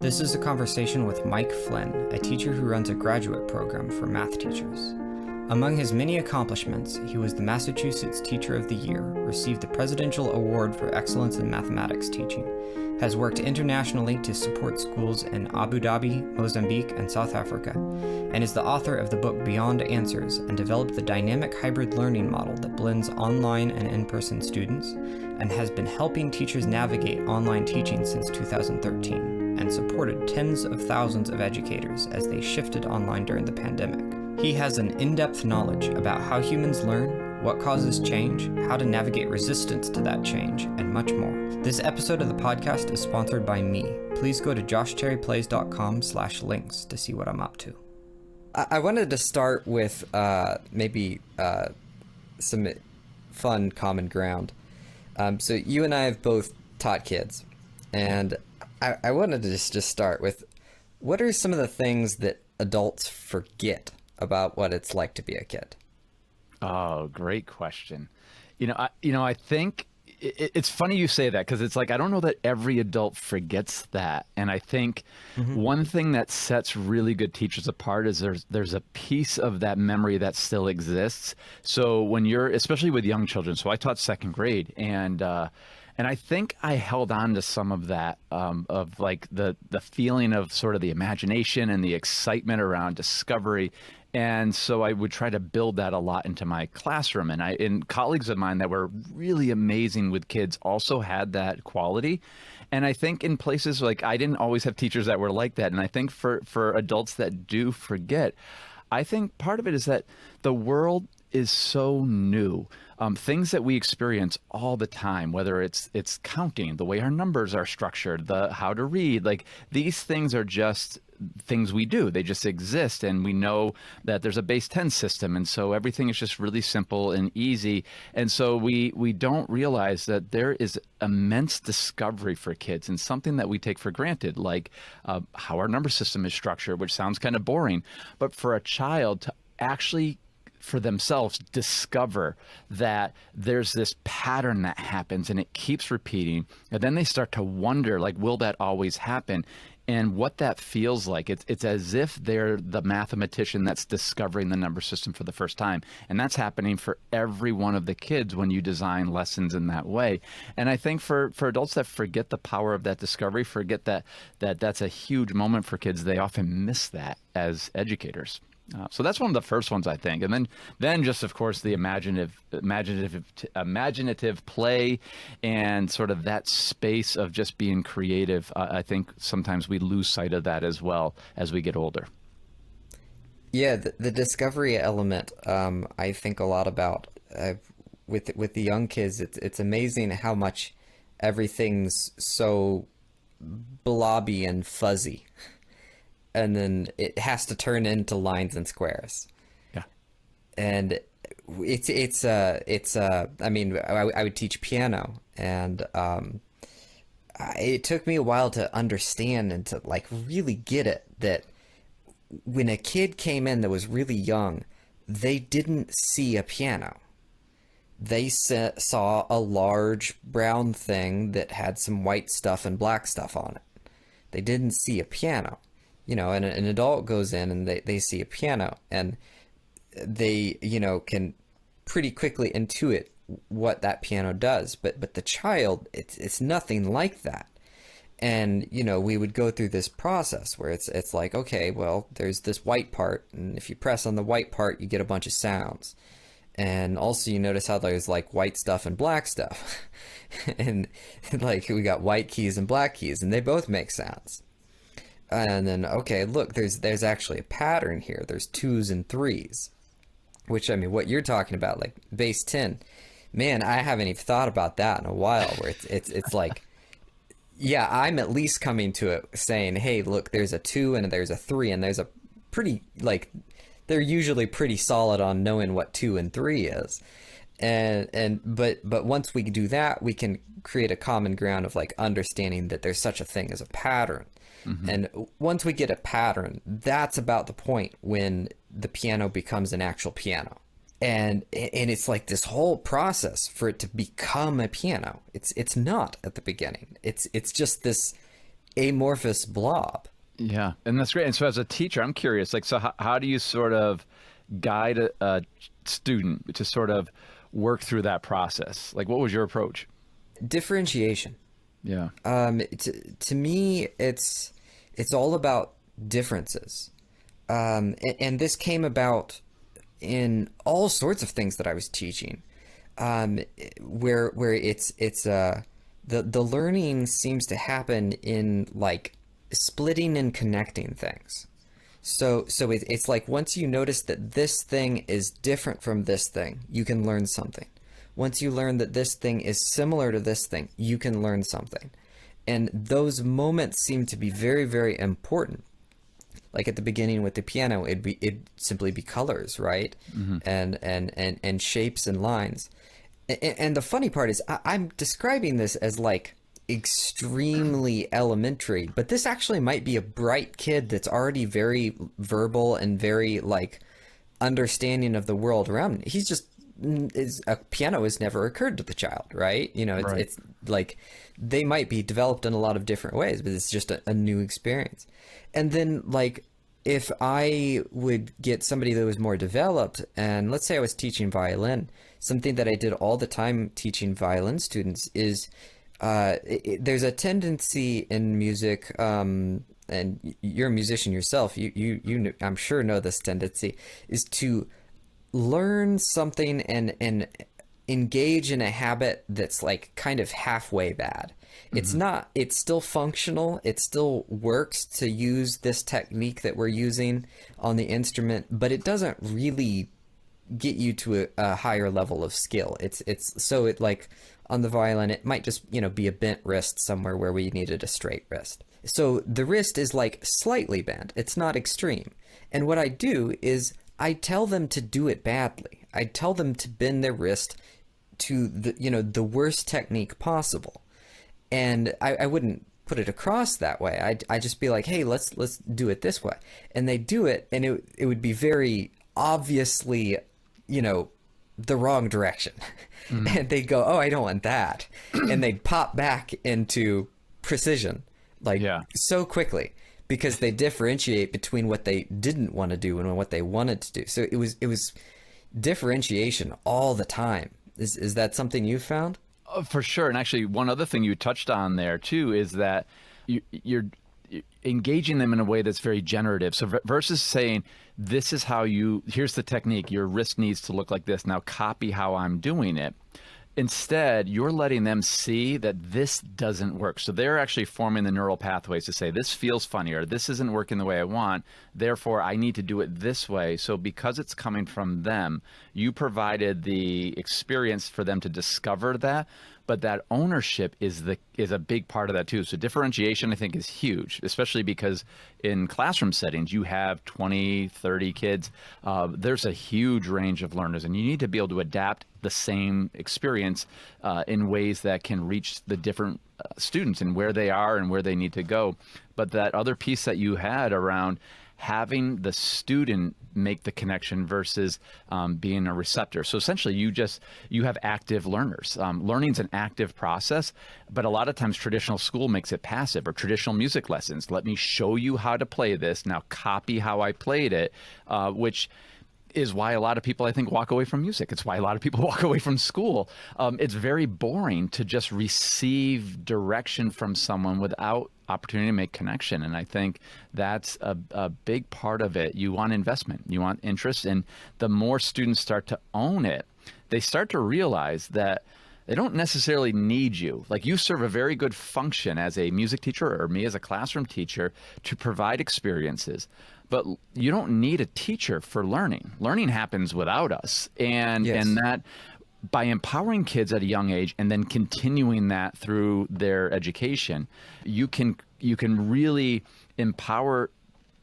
This is a conversation with Mike Flynn, a teacher who runs a graduate program for math teachers. Among his many accomplishments, he was the Massachusetts Teacher of the Year, received the Presidential Award for Excellence in Mathematics Teaching, has worked internationally to support schools in Abu Dhabi, Mozambique, and South Africa, and is the author of the book Beyond Answers and developed the dynamic hybrid learning model that blends online and in-person students, and has been helping teachers navigate online teaching since 2013, and supported tens of thousands of educators as they shifted online during the pandemic. He has an in-depth knowledge about how humans learn, what causes change, how to navigate resistance to that change, and much more. This episode of the podcast is sponsored by me. Please go to joshterryplays.com/links to see what I'm up to. I wanted to start with maybe some fun common ground. So you and I have both taught kids, and I wanted to just start with, what are some of the things that adults forget about what it's like to be a kid? Oh, great question. I think it's funny you say that, because it's like, I don't know that every adult forgets that. And I think one thing that sets really good teachers apart is there's a piece of that memory that still exists. So when you're, especially with young children, so I taught second grade, and I think I held on to some of that, of like the feeling of sort of the imagination and the excitement around discovery. And so I would try to build that a lot into my classroom. And colleagues of mine that were really amazing with kids also had that quality. And I think in places like, I didn't always have teachers that were like that. And I think for adults that do forget, I think part of it is that the world is so new. Things that we experience all the time, whether it's counting, the way our numbers are structured, how to read, like these things are just things we do. They just exist, and we know that there's a base 10 system, and so everything is just really simple and easy. And so we don't realize that there is immense discovery for kids, and something that we take for granted, like how our number system is structured, which sounds kind of boring, but for a child to actually for themselves discover that there's this pattern that happens and it keeps repeating, and then they start to wonder, like, will that always happen? And what that feels like, it's as if they're the mathematician that's discovering the number system for the first time. And that's happening for every one of the kids when you design lessons in that way. And I think for adults that forget the power of that discovery, forget that's a huge moment for kids, they often miss that as educators. So that's one of the first ones, I think. And then just, of course, the imaginative play and sort of that space of just being creative. I think sometimes we lose sight of that as well as we get older. Yeah, the discovery element, I think a lot about with the young kids. It's amazing how much everything's so blobby and fuzzy. And then it has to turn into lines and squares. Yeah. And I mean, I would teach piano, and it took me a while to understand and to like really get it, that when a kid came in that was really young, they didn't see a piano. They saw a large brown thing that had some white stuff and black stuff on it. They didn't see a piano. And an adult goes in and they see a piano, and they, can pretty quickly intuit what that piano does. But the child, it's nothing like that. And, we would go through this process where it's like, okay, well, there's this white part, and if you press on the white part, you get a bunch of sounds. And also you notice how there's like white stuff and black stuff. And like we got white keys and black keys, and they both make sounds. And then, okay, look, there's actually a pattern here. There's 2s and 3s, which, I mean, what you're talking about, like base 10, man, I haven't even thought about that in a while, where it's like, yeah, I'm at least coming to it saying, hey, look, there's a 2 and there's a 3, and there's a pretty, like, they're usually pretty solid on knowing what 2 and 3 is. But once we do that, we can create a common ground of like understanding that there's such a thing as a pattern. Mm-hmm. And once we get a pattern, that's about the point when the piano becomes an actual piano. And it's like this whole process for it to become a piano. It's not at the beginning. It's just this amorphous blob. Yeah, and that's great. And so as a teacher, I'm curious, like, so how do you sort of guide a student to sort of work through that process? Like, what was your approach? Differentiation. Yeah. To me, it's all about differences, and this came about in all sorts of things that I was teaching, where the learning seems to happen in like splitting and connecting things. So it's like once you notice that this thing is different from this thing, you can learn something. Once you learn that this thing is similar to this thing, you can learn something. And those moments seem to be very, very important. Like at the beginning with the piano, it'd simply be colors, right? Mm-hmm. And shapes and lines. And the funny part is I'm describing this as like extremely elementary, but this actually might be a bright kid that's already very verbal and very like understanding of the world around him. He's just is a piano has never occurred to the child, right? You know, Right. it's like they might be developed in a lot of different ways, but it's just a new experience. And then like if I would get somebody that was more developed, and let's say I was teaching violin, something that I did all the time teaching violin students is there's a tendency in music, and you're a musician yourself, I'm sure know this tendency, is to learn something and engage in a habit that's like kind of halfway bad. It's Mm-hmm. not, it's still functional. It still works to use this technique that we're using on the instrument, but it doesn't really get you to a higher level of skill. It's so it like on the violin, it might just, you know, be a bent wrist somewhere where we needed a straight wrist. So the wrist is like slightly bent. It's not extreme. And what I do is I tell them to do it badly. I tell them to bend their wrist to the, you know, the worst technique possible. And I wouldn't put it across that way. I just be like, hey, let's do it this way. And they do it, and it would be very obviously, you know, the wrong direction. Mm-hmm. And they'd go, oh, I don't want that. And they'd pop back into precision, like Yeah. so quickly, because they differentiate between what they didn't want to do and what they wanted to do. So it was differentiation all the time. Is that something you found? For sure. And actually, one other thing you touched on there too is that you're engaging them in a way that's very generative. So versus saying, this is how here's the technique, your wrist needs to look like this, now copy how I'm doing it. Instead, you're letting them see that this doesn't work. So they're actually forming the neural pathways to say, this feels funny, or this isn't working the way I want. Therefore, I need to do it this way. So because it's coming from them, you provided the experience for them to discover that. But that ownership is a big part of that too. So differentiation, I think, is huge, especially because in classroom settings, you have 20, 30 kids. There's a huge range of learners, and you need to be able to adapt the same experience in ways that can reach the different students and where they are and where they need to go. But that other piece that you had around having the student make the connection versus being a receptor. So essentially, you have active learners. Learning's an active process, but a lot of times traditional school makes it passive, or traditional music lessons. Let me show you how to play this. Now copy how I played it, which is why a lot of people, I think, walk away from music. It's why a lot of people walk away from school. It's very boring to just receive direction from someone without opportunity to make connection. And I think that's a big part of it. You want investment, you want interest. And the more students start to own it, they start to realize that they don't necessarily need you. Like, you serve a very good function as a music teacher, or me as a classroom teacher, to provide experiences. But you don't need a teacher for learning. Learning happens without us. And Yes. and that by empowering kids at a young age and then continuing that through their education, you can really empower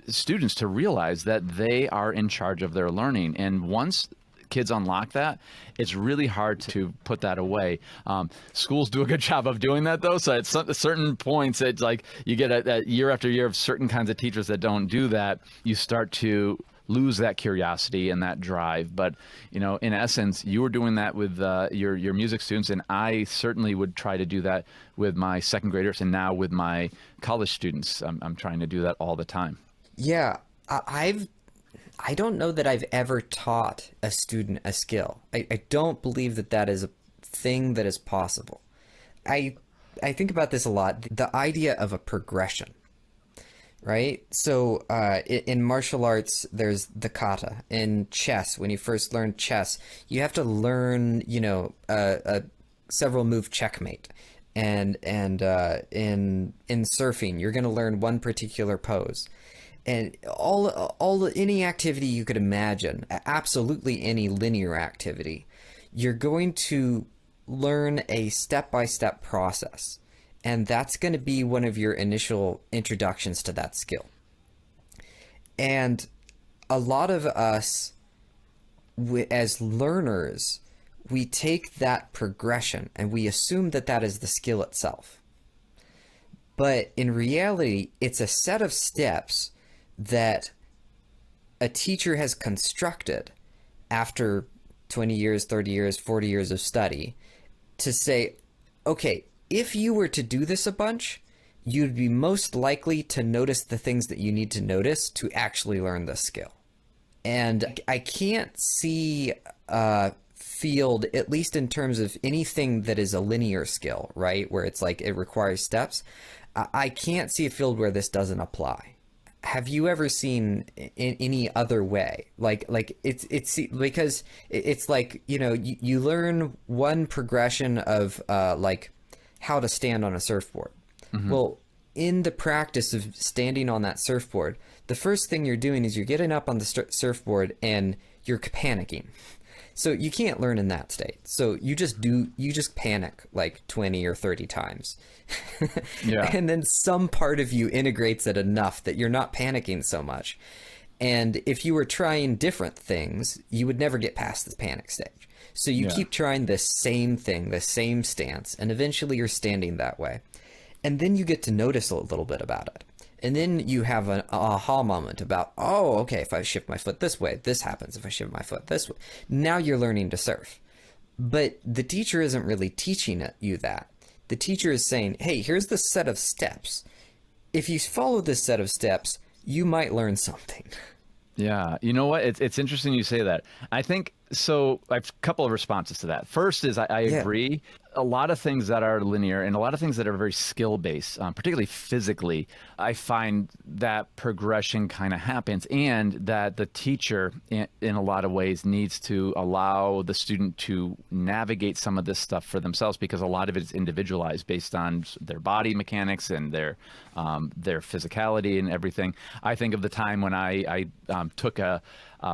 students to realize that they are in charge of their learning. And once kids unlock that, it's really hard to put that away. Schools do a good job of doing that, though. So at certain points, it's like you get a year after year of certain kinds of teachers that don't do that. You start to lose that curiosity and that drive. But, in essence, you were doing that with your music students, and I certainly would try to do that with my second graders, and now with my college students. I'm trying to do that all the time. Yeah, I don't know that I've ever taught a student a skill. I don't believe that that is a thing that is possible. I I think about this a lot. The idea of a progression, right? So in martial arts, there's the kata. In chess, when you first learn chess, you have to learn, a several move checkmate. And in surfing, you're going to learn one particular pose. And any activity you could imagine, absolutely any linear activity, you're going to learn a step-by-step process. And that's going to be one of your initial introductions to that skill. And a lot of us, as learners, we take that progression and we assume that that is the skill itself. But in reality, it's a set of steps that a teacher has constructed after 20 years, 30 years, 40 years of study to say, okay, if you were to do this a bunch, you'd be most likely to notice the things that you need to notice to actually learn the skill. And I can't see a field, at least in terms of anything that is a linear skill, right? Where it's like it requires steps. I can't see a field where this doesn't apply. Have you ever seen in any other way? Like it's because it's like, you learn one progression of like how to stand on a surfboard. Mm-hmm. Well, in the practice of standing on that surfboard, the first thing you're doing is you're getting up on the surfboard and you're panicking. So you can't learn in that state. So you just panic like 20 or 30 times. Yeah. And then some part of you integrates it enough that you're not panicking so much. And if you were trying different things, you would never get past this panic stage. So you keep trying the same thing, the same stance, and eventually you're standing that way. And then you get to notice a little bit about it. And then you have an aha moment about, oh, okay, if I shift my foot this way, this happens. If I shift my foot this way. Now you're learning to surf. But the teacher isn't really teaching you that. The teacher is saying, hey, here's the set of steps. If you follow this set of steps, you might learn something. Yeah. You know what? It's interesting you say that. I think, so I have a couple of responses to that. First is I agree. A lot of things that are linear and a lot of things that are very skill-based, particularly physically, I find that progression kind of happens, and that the teacher, in a lot of ways, needs to allow the student to navigate some of this stuff for themselves, because a lot of it is individualized based on their body mechanics and their physicality and everything. I think of the time when I took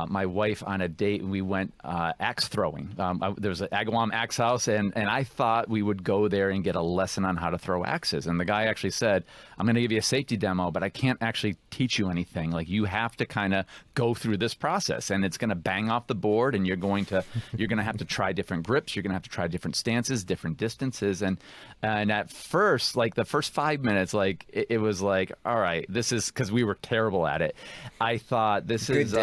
my wife on a date and we went axe throwing. There was an Agawam axe house, and I thought we would go there and get a lesson on how to throw axes. And the guy actually said, I'm going to give you a safety demo, but I can't actually teach you anything. Like, you have to kind of go through this process, and it's going to bang off the board, and you're going to have to try different grips. You're going to have to try different stances, different distances. And at first, like the first 5 minutes, like it was like, all right, this is, because we were terrible at it. I thought this is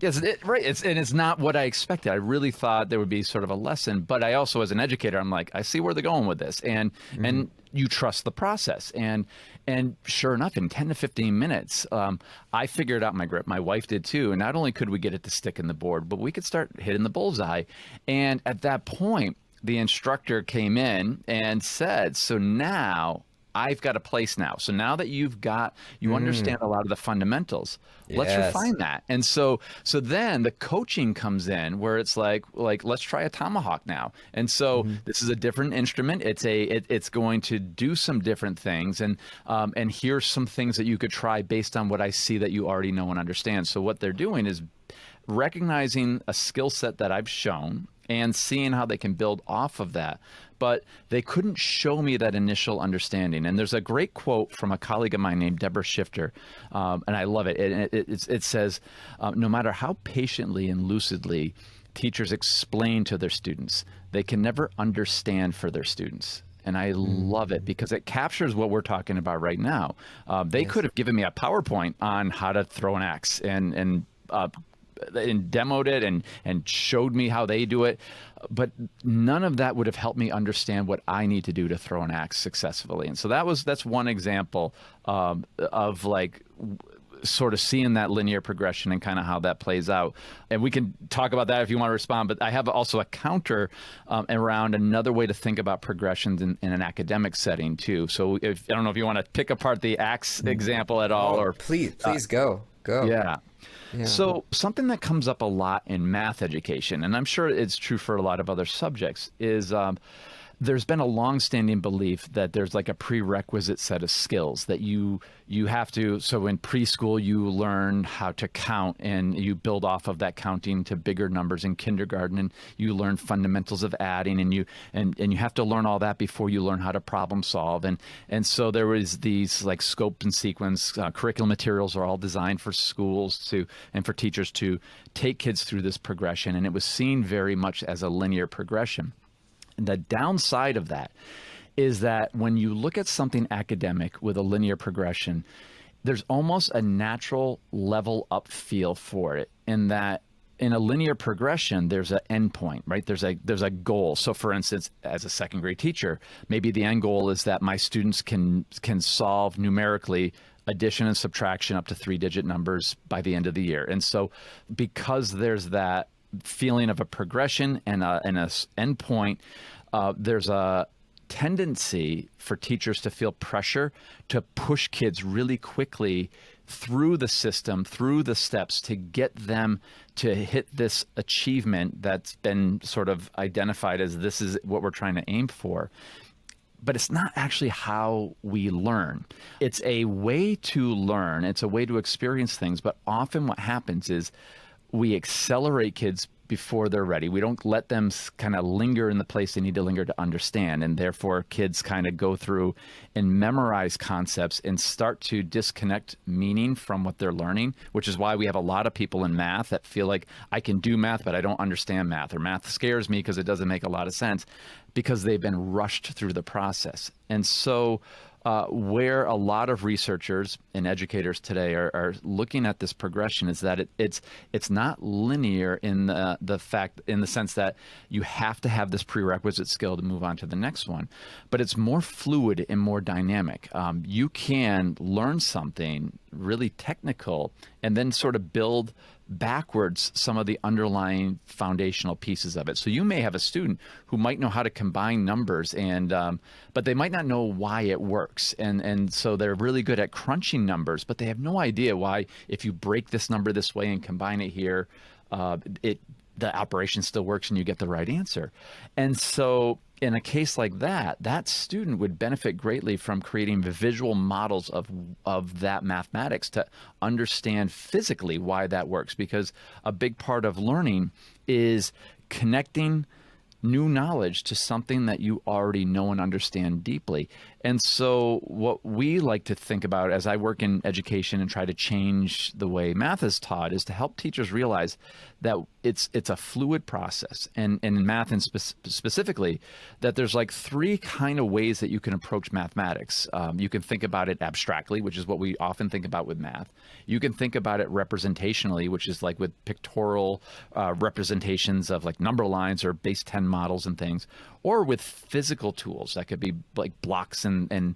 yes, right. It's not what I expected. I really thought there would be sort of a lesson, but I also, as an educator, I'm like, I see where they're going with this, and you trust the process. And sure enough, in 10 to 15 minutes, I figured out my grip. My wife did too. And not only could we get it to stick in the board, but we could start hitting the bullseye. And at that point, the instructor came in and said, so now I've got a place now. So now that you understand a lot of the fundamentals, let's refine that. And so then the coaching comes in, where it's like let's try a tomahawk now. And so this is a different instrument. It's going to do some different things, and here's some things that you could try based on what I see that you already know and understand. So what they're doing is recognizing a skill set that I've shown and seeing how they can build off of that. But they couldn't show me that initial understanding. And there's a great quote from a colleague of mine named Deborah Shifter, and I love it. It says, no matter how patiently and lucidly teachers explain to their students, they can never understand for their students. And I love it, because it captures what we're talking about right now. They could have given me a PowerPoint on how to throw an axe, and and demoed it and showed me how they do it. But none of that would have helped me understand what I need to do to throw an axe successfully. And so that's one example of like sort of seeing that linear progression and kind of how that plays out. And we can talk about that if you want to respond, but I have also a counter around another way to think about progressions in an academic setting too. So I don't know if you want to pick apart the axe example at all, or please go. yeah. Yeah. So something that comes up a lot in math education, and I'm sure it's true for a lot of other subjects, is there's been a longstanding belief that there's like a prerequisite set of skills that you have to. So in preschool, you learn how to count, and you build off of that counting to bigger numbers in kindergarten, and you learn fundamentals of adding, and you have to learn all that before you learn how to problem solve. And so there was these like scope and sequence curriculum materials are all designed for schools to and for teachers to take kids through this progression, and it was seen very much as a linear progression. And the downside of that is that when you look at something academic with a linear progression, there's almost a natural level up feel for it, in that in a linear progression, there's an endpoint, right? There's a goal. So for instance, as a second grade teacher, maybe the end goal is that my students can solve numerically addition and subtraction up to 3-digit numbers by the end of the year. And so because there's that feeling of a progression and an endpoint, there's a tendency for teachers to feel pressure to push kids really quickly through the system, through the steps, to get them to hit this achievement that's been sort of identified as this is what we're trying to aim for. But it's not actually how we learn. It's a way to learn. It's a way to experience things. But often what happens is we accelerate kids before they're ready. We don't let them kind of linger in the place they need to linger to understand. And therefore, kids kind of go through and memorize concepts and start to disconnect meaning from what they're learning, which is why we have a lot of people in math that feel like I can do math, but I don't understand math, or math scares me because it doesn't make a lot of sense, because they've been rushed through the process. And so where a lot of researchers and educators today are looking at this progression is that it's not linear in the sense that you have to have this prerequisite skill to move on to the next one, but it's more fluid and more dynamic. You can learn something really technical and then sort of build backwards some of the underlying foundational pieces of it. So you may have a student who might know how to combine numbers, and but they might not know why it works, and so they're really good at crunching numbers, but they have no idea why if you break this number this way and combine it here, the operation still works and you get the right answer. And so in a case like that, that student would benefit greatly from creating the visual models of that mathematics to understand physically why that works, because a big part of learning is connecting new knowledge to something that you already know and understand deeply. And so what we like to think about as I work in education and try to change the way math is taught is to help teachers realize that it's a fluid process. And in math and specifically, that there's like three kind of ways that you can approach mathematics. You can think about it abstractly, which is what we often think about with math. You can think about it representationally, which is like with pictorial representations of like number lines or base 10 models and things, or with physical tools that could be like blocks and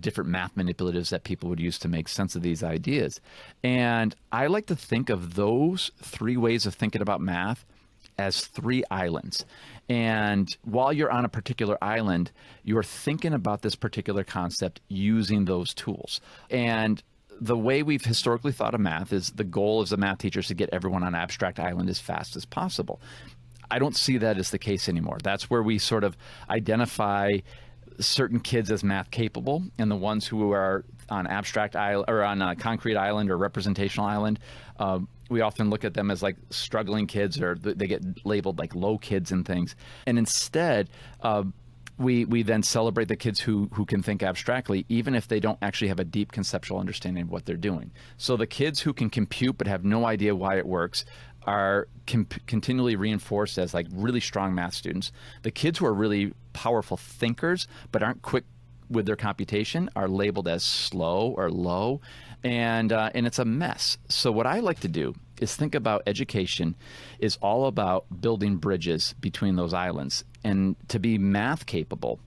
different math manipulatives that people would use to make sense of these ideas. And I like to think of those three ways of thinking about math as three islands. And while you're on a particular island, you're thinking about this particular concept using those tools. And the way we've historically thought of math is the goal as a math teacher is to get everyone on an abstract island as fast as possible. I don't see that as the case anymore. That's where we sort of identify certain kids as math capable, and the ones who are on abstract island or on a concrete island or representational island, we often look at them as like struggling kids, or they get labeled like low kids and things. And instead, we then celebrate the kids who can think abstractly, even if they don't actually have a deep conceptual understanding of what they're doing. So the kids who can compute but have no idea why it works are continually reinforced as like really strong math students. The kids who are really powerful thinkers but aren't quick with their computation are labeled as slow or low, and it's a mess. So what I like to do is think about education is all about building bridges between those islands. And to be math capable,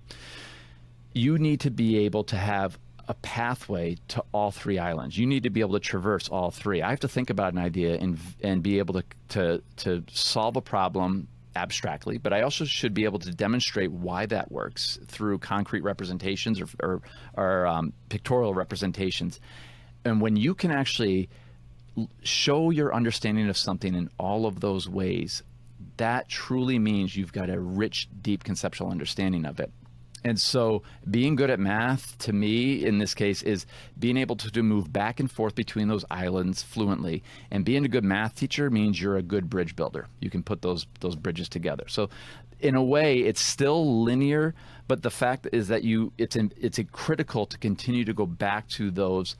you need to be able to have a pathway to all three islands. You need to be able to traverse all three. I have to think about an idea and be able to solve a problem abstractly, but I also should be able to demonstrate why that works through concrete representations or pictorial representations. And when you can actually show your understanding of something in all of those ways, that truly means you've got a rich, deep conceptual understanding of it. And so being good at math, to me, in this case, is being able to move back and forth between those islands fluently. And being a good math teacher means you're a good bridge builder. You can put those bridges together. So in a way, it's still linear, but the fact is that it's critical to continue to go back to those,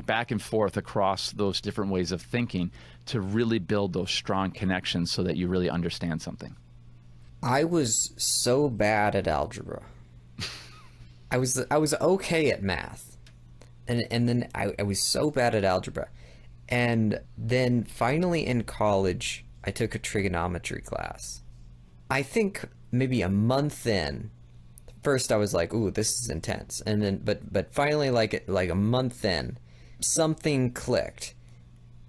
back and forth across those different ways of thinking to really build those strong connections so that you really understand something. I was so bad at algebra. I was okay at math, and then I was so bad at algebra, and then finally in college I took a trigonometry class. I think maybe a month in, first I was like, "Ooh, this is intense," and then but finally like a month in, something clicked,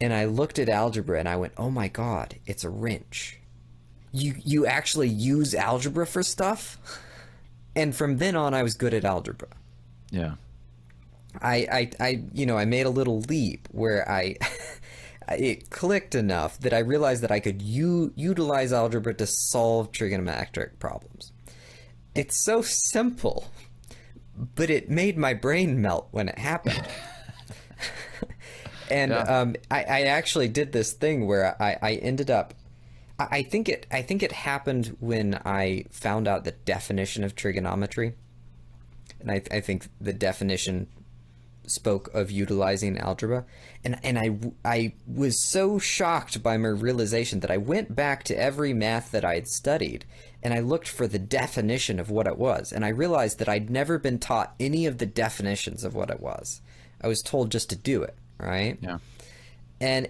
and I looked at algebra and I went, "Oh my God, it's a wrench." You actually use algebra for stuff? And from then on, I was good at algebra. Yeah. I made a little leap where it clicked enough that I realized that I could utilize algebra to solve trigonometric problems. It's so simple, but it made my brain melt when it happened. And Yeah. I actually did this thing where I ended up, I think it happened when I found out the definition of trigonometry, and I think the definition spoke of utilizing algebra, and I was so shocked by my realization that I went back to every math that I had studied, and I looked for the definition of what it was, and I realized that I'd never been taught any of the definitions of what it was. I was told just to do it, right? Yeah. And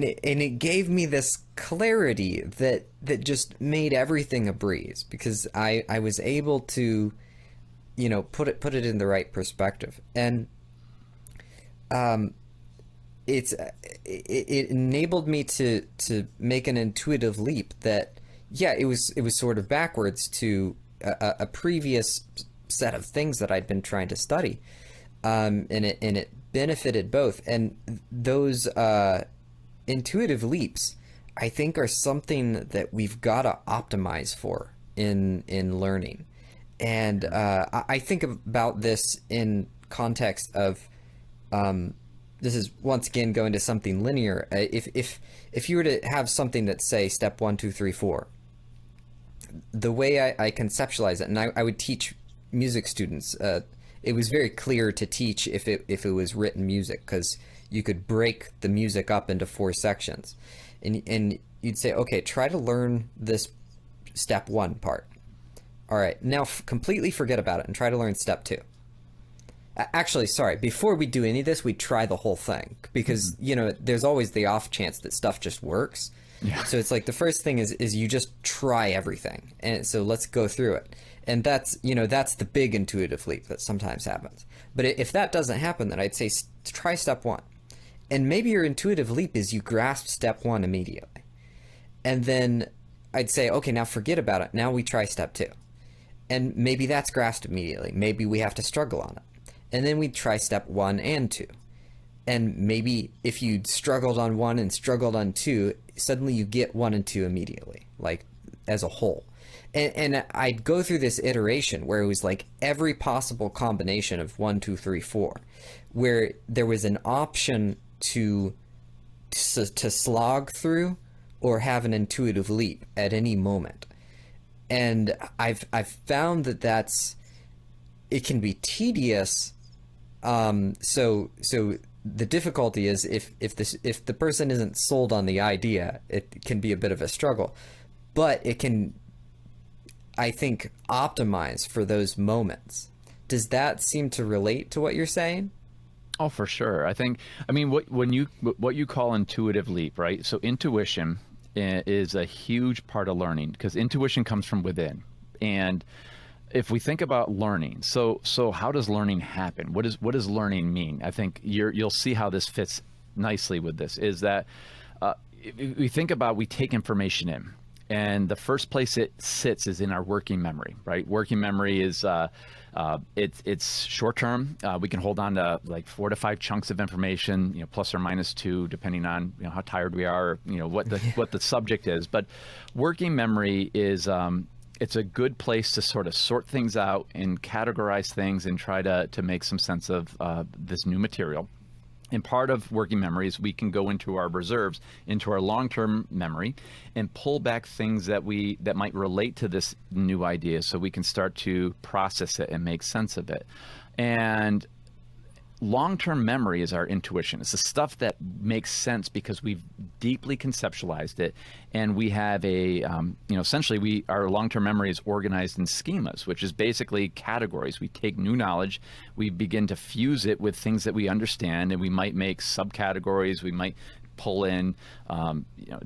it gave me this clarity that just made everything a breeze, because I was able to, put it in the right perspective. And it enabled me to make an intuitive leap that, yeah, it was sort of backwards to a previous set of things that I'd been trying to study, and it benefited both. And those intuitive leaps, I think, are something that we've got to optimize for in learning. And I think about this in context of, this is once again going to something linear. If you were to have something that say step 1, 2, 3, 4, the way I conceptualize it, and I would teach music students, it was very clear to teach if it was written music, because you could break the music up into 4 sections, and you'd say, okay, try to learn this step 1 part. All right, now completely forget about it and try to learn step 2. Actually, sorry, before we do any of this, we try the whole thing, because there's always the off chance that stuff just works. Yeah. So it's like the first thing is you just try everything, and so let's go through it. And that's the big intuitive leap that sometimes happens. But if that doesn't happen, then I'd say try step 1. And maybe your intuitive leap is you grasp step 1 immediately. And then I'd say, okay, now forget about it. Now we try step 2. And maybe that's grasped immediately. Maybe we have to struggle on it. And then we try step 1 and 2. And maybe if you struggled on 1 and struggled on 2, suddenly you get 1 and 2 immediately, like as a whole. And I'd go through this iteration where it was like every possible combination of 1, 2, 3, 4, where there was an option to slog through or have an intuitive leap at any moment. And I've found that it can be tedious. So the difficulty is if the person isn't sold on the idea, it can be a bit of a struggle, but it can, I think, optimize for those moments. Does that seem to relate to what you're saying? Oh, for sure. I mean, what you call intuitive leap, right? So intuition is a huge part of learning because intuition comes from within. And if we think about learning, so how does learning happen? What does learning mean? I think you'll see how this fits nicely with this. Is that uh, we think about, we take information in, and the first place it sits is in our working memory, right? Working memory is it's short term. We can hold on to like 4 to 5 chunks of information, plus or minus two, depending on how tired we are, or, what the subject is. But working memory is it's a good place to sort of sort things out and categorize things and try to make some sense of this new material. And part of working memory is we can go into our reserves, into our long-term memory, and pull back things that might relate to this new idea, so we can start to process it and make sense of it. And long-term memory is our intuition. It's the stuff that makes sense because we've deeply conceptualized it, and we have essentially our long-term memory is organized in schemas, which is basically categories. We take new knowledge, we begin to fuse it with things that we understand, and we might make subcategories. We might pull in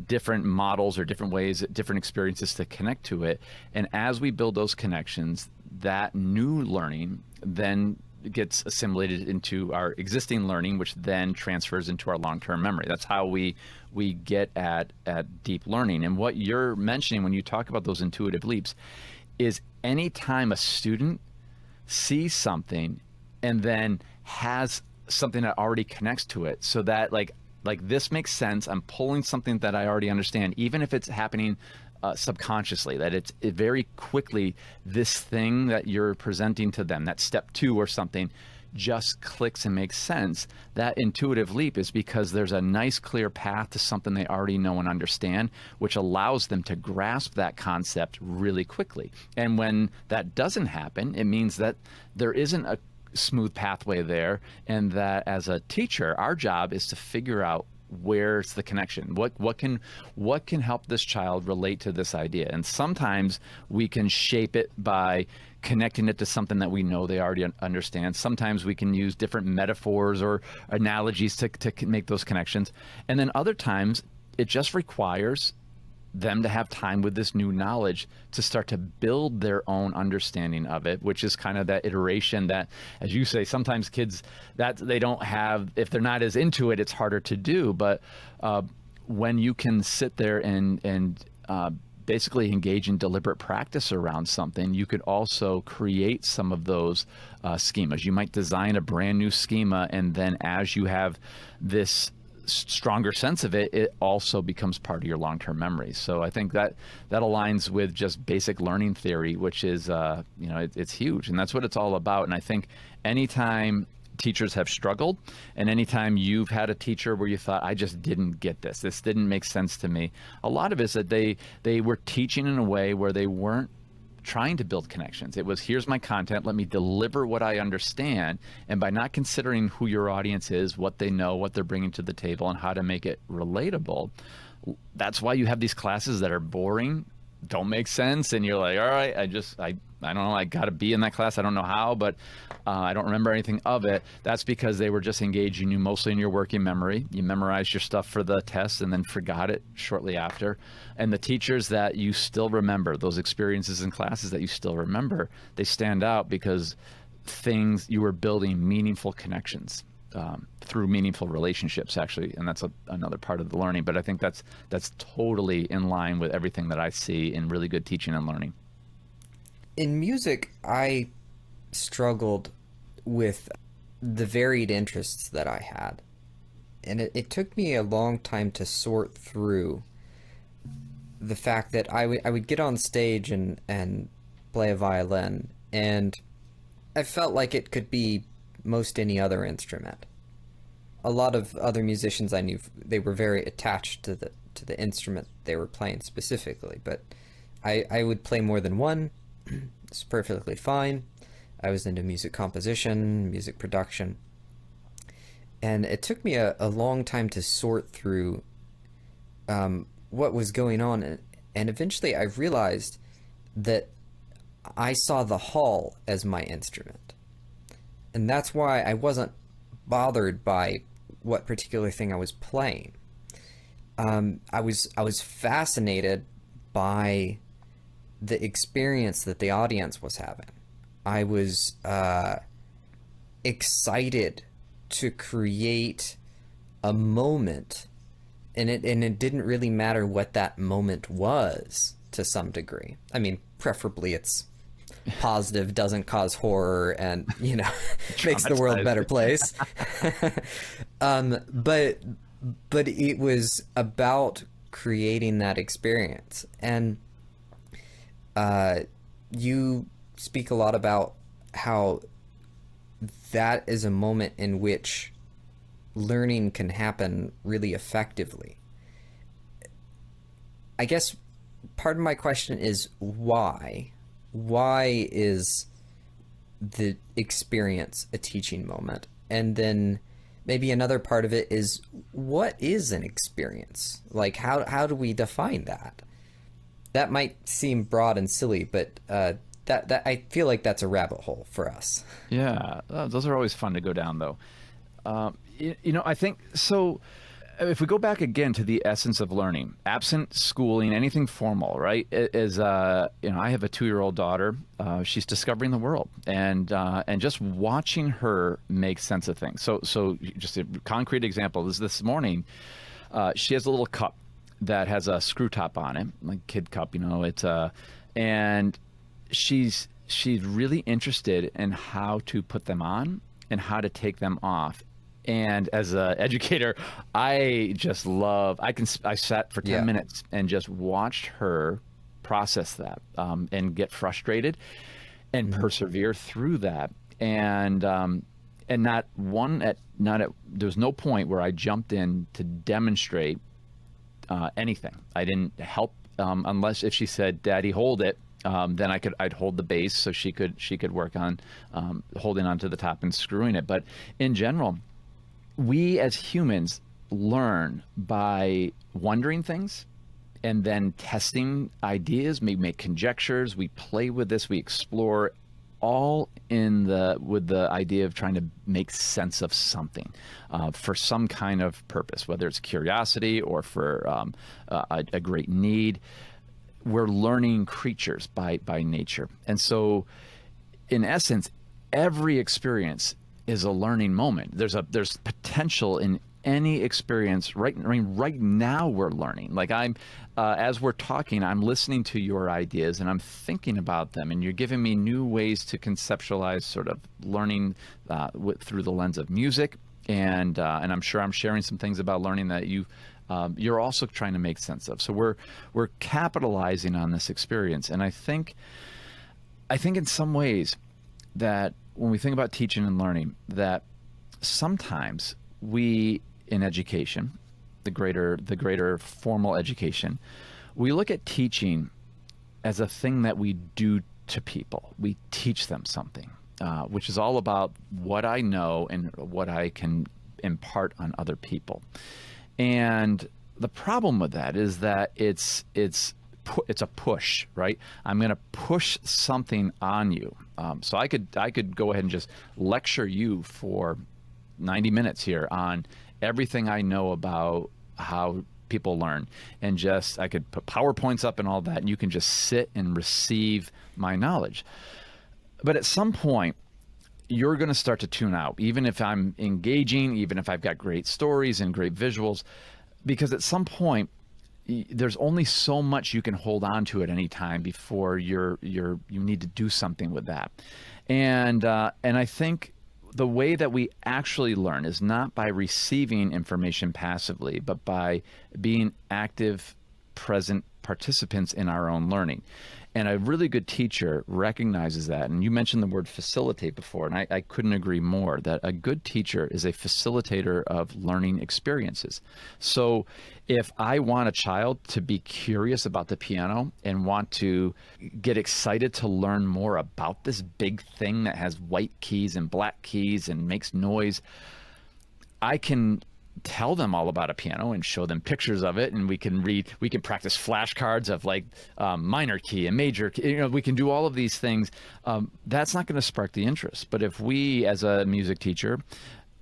different models or different ways, different experiences to connect to it. And as we build those connections, that new learning then gets assimilated into our existing learning, which then transfers into our long-term memory. That's how we get at deep learning. And what you're mentioning when you talk about those intuitive leaps is anytime a student sees something and then has something that already connects to it, so that like this makes sense, I'm pulling something that I already understand, even if it's happening subconsciously, that it very quickly, this thing that you're presenting to them, that step 2 or something, just clicks and makes sense. That intuitive leap is because there's a nice clear path to something they already know and understand, which allows them to grasp that concept really quickly. And when that doesn't happen, it means that there isn't a smooth pathway there, and that as a teacher, our job is to figure out where's the connection, what can help this child relate to this idea. And sometimes we can shape it by connecting it to something that we know they already understand. Sometimes we can use different metaphors or analogies to make those connections. And then other times it just requires them to have time with this new knowledge to start to build their own understanding of it, which is kind of that iteration that, as you say, sometimes kids that they don't have, if they're not as into it, it's harder to do. But when you can sit there and basically engage in deliberate practice around something, you could also create some of those schemas. You might design a brand new schema, and then as you have this stronger sense of it, it also becomes part of your long-term memory. So I think that aligns with just basic learning theory, which is it's huge, and that's what it's all about. And I think anytime teachers have struggled, and anytime you've had a teacher where you thought, I just didn't get this didn't make sense to me, a lot of it is that they were teaching in a way where they weren't trying to build connections. It was, here's my content, let me deliver what I understand. And by not considering who your audience is, what they know, what they're bringing to the table, and how to make it relatable, that's why you have these classes that are boring, don't make sense, and you're like, all right, I don't know, I got to be in that class. I don't know how, but I don't remember anything of it. That's because they were just engaging you mostly in your working memory. You memorized your stuff for the test and then forgot it shortly after. And the teachers that you still remember, those experiences in classes that you still remember, they stand out because you were building meaningful connections through meaningful relationships, actually, and that's another part of the learning. But I think that's totally in line with everything that I see in really good teaching and learning. In music, I struggled with the varied interests that I had. And it took me a long time to sort through the fact that I would get on stage and play a violin, and I felt like it could be most any other instrument. A lot of other musicians I knew, they were very attached to the instrument they were playing specifically, but I would play more than one. It's perfectly fine. I was into music composition, music production, and it took me a long time to sort through what was going on, and eventually I realized that I saw the hall as my instrument, and that's why I wasn't bothered by what particular thing I was playing. I was fascinated by the experience that the audience was having. I was excited to create a moment, and it didn't really matter what that moment was to some degree. I mean, preferably it's positive, doesn't cause horror, and makes the world a better place. But it was about creating that experience, and you speak a lot about how that is a moment in which learning can happen really effectively. I guess part of my question is why? Why is the experience a teaching moment? And then maybe another part of it is, what is an experience? Like, how do we define that? That might seem broad and silly, but that I feel like that's a rabbit hole for us. Yeah, those are always fun to go down, though. I think so. If we go back again to the essence of learning, absent schooling, anything formal, right? Is I have a 2-year-old daughter. She's discovering the world, and just watching her make sense of things. So just a concrete example is this morning. She has a little cup that has a screw top on it, like kid cup. It's and she's really interested in how to put them on and how to take them off. And as an educator, I just love, I sat for 10 minutes and just watched her process that, and get frustrated and persevere through that. And there was no point where I jumped in to demonstrate anything. I didn't help, unless if she said, "Daddy, hold it." Then I'd hold the base so she could work on holding onto the top and screwing it. But in general, we as humans learn by wondering things and then testing ideas. We make conjectures, we play with this, we explore, all with the idea of trying to make sense of something for some kind of purpose, whether it's curiosity or for a great need. We're learning creatures by nature. And so in essence, every experience is a learning moment. There's potential in any experience. Right now we're learning. Like as we're talking, I'm listening to your ideas and I'm thinking about them, and you're giving me new ways to conceptualize sort of learning through the lens of music. And I'm sure I'm sharing some things about learning that you're also trying to make sense of. So we're capitalizing on this experience. And I think in some ways that when we think about teaching and learning, that sometimes we in education, the greater formal education, we look at teaching as a thing that we do to people. We teach them something, which is all about what I know and what I can impart on other people. And the problem with that is that it's a push, right? I'm going to push something on you. So I could go ahead and just lecture you for 90 minutes here on everything I know about how people learn, and I could put PowerPoints up and all that, and you can just sit and receive my knowledge. But at some point, you're going to start to tune out, even if I'm engaging, even if I've got great stories and great visuals, because at some point, there's only so much you can hold on to at any time before you need to do something with that. And I think the way that we actually learn is not by receiving information passively, but by being active, present participants in our own learning. And a really good teacher recognizes that. And you mentioned the word facilitate before, and I couldn't agree more, that a good teacher is a facilitator of learning experiences. So if I want a child to be curious about the piano and want to get excited to learn more about this big thing that has white keys and black keys and makes noise, I can tell them all about a piano and show them pictures of it, and we can practice flashcards of like minor key and major key. We can do all of these things. That's not going to spark the interest. But if we, as a music teacher,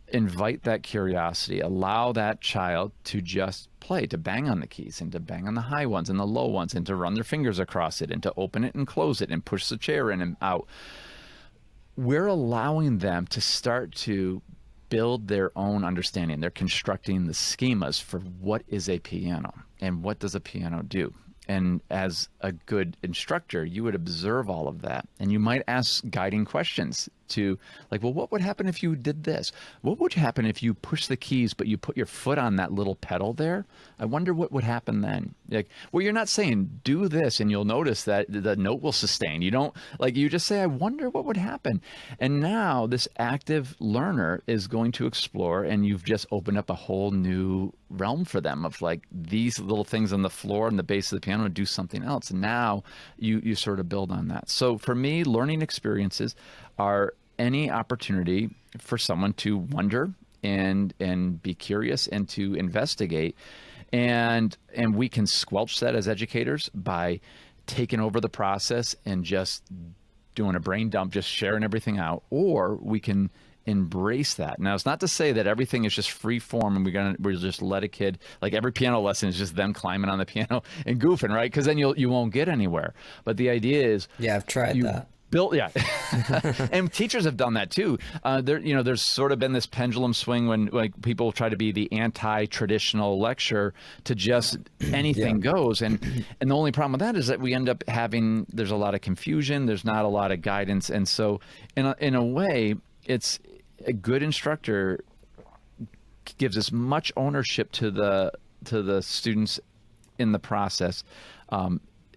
invite that curiosity, allow that child to just play, to bang on the keys and to bang on the high ones and the low ones and to run their fingers across it and to open it and close it and push the chair in and out. We're allowing them to start to build their own understanding. They're constructing the schemas for what is a piano and what does a piano do. And as a good instructor, you would observe all of that. And you might ask guiding questions to, like, well, what would happen if you did this? What would happen if you push the keys, but you put your foot on that little pedal there? I wonder what would happen then. Like, well, you're not saying do this and you'll notice that the note will sustain. You don't, like, you just say, I wonder what would happen. And now this active learner is going to explore, and you've just opened up a whole new realm for them of like these little things on the floor and the base of the piano do something else. And now you sort of build on that. So for me, learning experiences are any opportunity for someone to wonder and be curious and to investigate. And we can squelch that as educators by taking over the process and just doing a brain dump, just sharing everything out, or we can embrace that. Now, it's not to say that everything is just free form and we'll just let a kid, like every piano lesson is just them climbing on the piano and goofing, right? Because then you won't get anywhere. But the idea is, Yeah, I've tried that. Yeah, and teachers have done that too. There's sort of been this pendulum swing when like people try to be the anti-traditional lecture to just anything goes, and the only problem with that is that we end up there's a lot of confusion, there's not a lot of guidance, and so in a way, it's a good instructor gives as much ownership to the students in the process.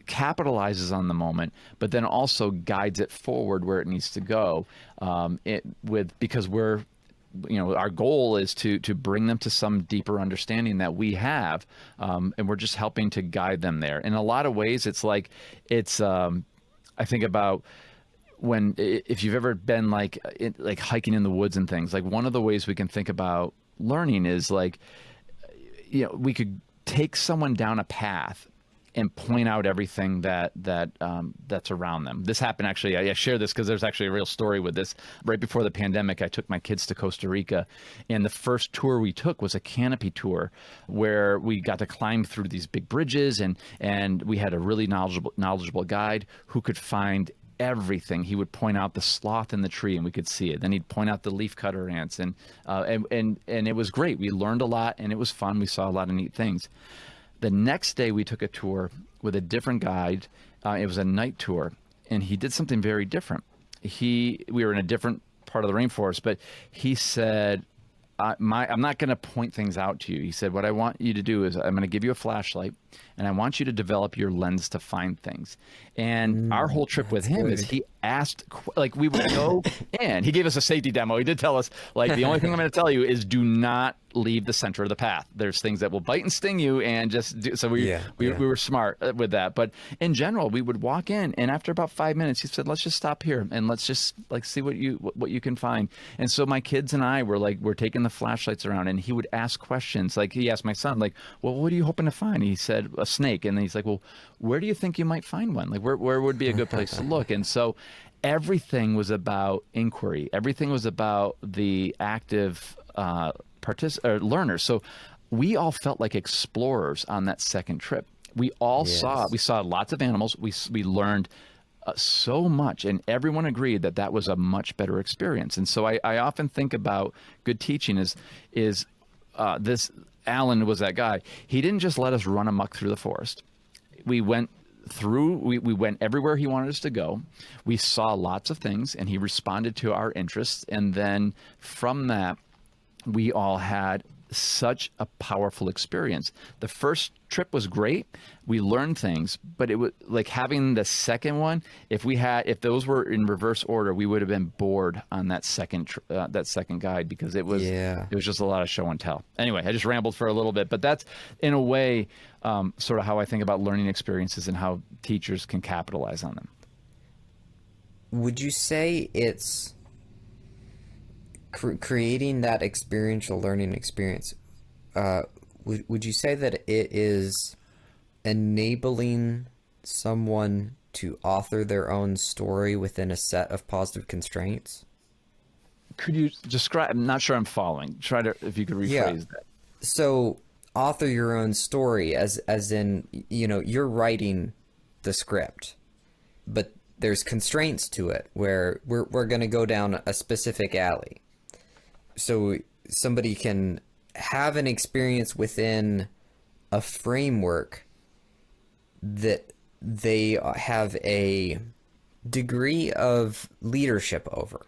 Capitalizes on the moment, but then also guides it forward where it needs to go. Because our goal is to bring them to some deeper understanding that we have, and we're just helping to guide them there. In a lot of ways, I think about if you've ever been like hiking in the woods and things. Like one of the ways we can think about learning is like, we could take someone down a path and point out everything that's around them. This happened actually. I share this because there's actually a real story with this. Right before the pandemic, I took my kids to Costa Rica, and the first tour we took was a canopy tour, where we got to climb through these big bridges, and we had a really knowledgeable guide who could find everything. He would point out the sloth in the tree, and we could see it. Then he'd point out the leafcutter ants, and it was great. We learned a lot, and it was fun. We saw a lot of neat things. The next day, we took a tour with a different guide. It was a night tour, and he did something very different. We were in a different part of the rainforest, but he said, I'm not going to point things out to you. He said, what I want you to do is I'm going to give you a flashlight, and I want you to develop your lens to find things. And our whole trip with him is he asked, like, we would go in. He gave us a safety demo. He did tell us, like, the only thing I'm going to tell you is do not leave the center of the path. There's things that will bite and sting you, and just do. So we were smart with that. But in general, we would walk in, and after about 5 minutes, he said, let's just stop here and let's just like see what you can find. And so my kids and I we're taking the flashlights around, and he would ask questions. Like he asked my son, like, well, what are you hoping to find? And he said a snake. And then he's like, well, where do you think you might find one? Like where would be a good place to look? And so everything was about inquiry. Everything was about the active learners. So we all felt like explorers on that second trip. We all saw lots of animals. We learned so much, and everyone agreed that was a much better experience. And so I often think about good teaching is this. Alan was that guy. He didn't just let us run amok through the forest. We went we went everywhere he wanted us to go. We saw lots of things, and he responded to our interests. And then from that, we all had such a powerful experience. The first trip was great. We learned things, but it was like having the second one. If those were in reverse order, we would have been bored on that second guide, because it was just a lot of show and tell. Anyway, I just rambled for a little bit, but that's in a way sort of how I think about learning experiences and how teachers can capitalize on them. Would you say it's creating that experiential learning experience? Would you say that it is enabling someone to author their own story within a set of positive constraints? Could you describe? I'm not sure I'm following. Try to, if you could Yeah. rephrase that. So author your own story, as in, you're writing the script, but there's constraints to it where we're going to go down a specific alley. So somebody can have an experience within a framework that they have a degree of leadership over.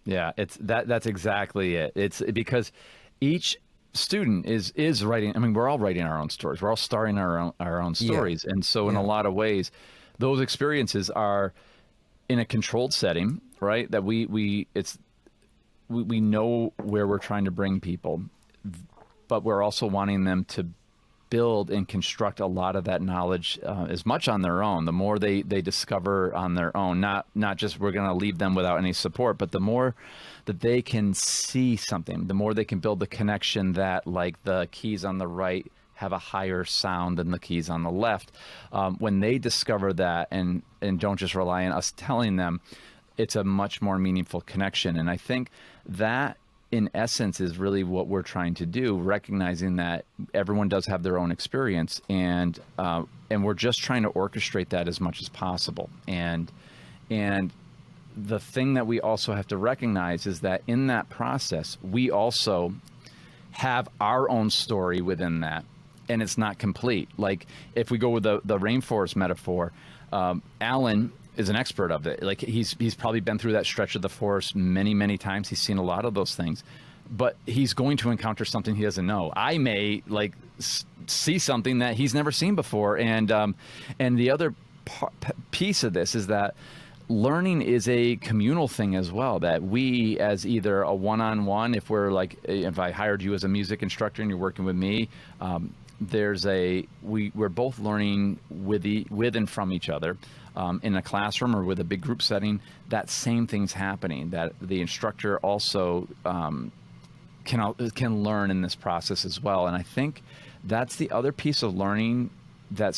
Yeah, it's that's exactly it. It's because each student is writing. I mean, we're all writing our own stories. We're all starring our own Yeah. stories, and so in a Yeah. lot of ways, those experiences are in a controlled setting, right? That we know where we're trying to bring people, but we're also wanting them to build and construct a lot of that knowledge as much on their own. The more they discover on their own, not just we're going to leave them without any support, but the more that they can see something, the more they can build the connection that, like, the keys on the right have a higher sound than the keys on the left. When they discover that and don't just rely on us telling them, it's a much more meaningful connection. And I think that, in essence, is really what we're trying to do, recognizing that everyone does have their own experience, and we're just trying to orchestrate that as much as possible. And the thing that we also have to recognize is that in that process, we also have our own story within that, and it's not complete. Like, if we go with the rainforest metaphor, Alan is an expert of it. Like, he's probably been through that stretch of the forest many times. He's seen a lot of those things, but he's going to encounter something he doesn't know. I may see something that he's never seen before. And the other piece of this is that learning is a communal thing as well, that we, as either a one-on-one, if I hired you as a music instructor and you're working with me, we're both learning with and from each other. In a classroom or with a big group setting, that same thing's happening, that the instructor also can learn in this process as well. And I think that's the other piece of learning that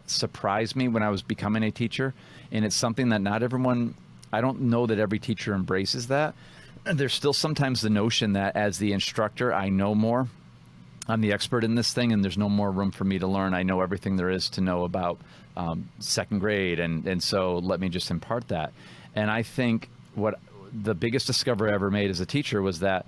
surprised me when I was becoming a teacher. And it's something that not everyone, I don't know that every teacher embraces that. There's still sometimes the notion that as the instructor, I know more. I'm the expert in this thing, and there's no more room for me to learn. I know everything there is to know about second grade, and so let me just impart that. And I think what the biggest discovery I ever made as a teacher was that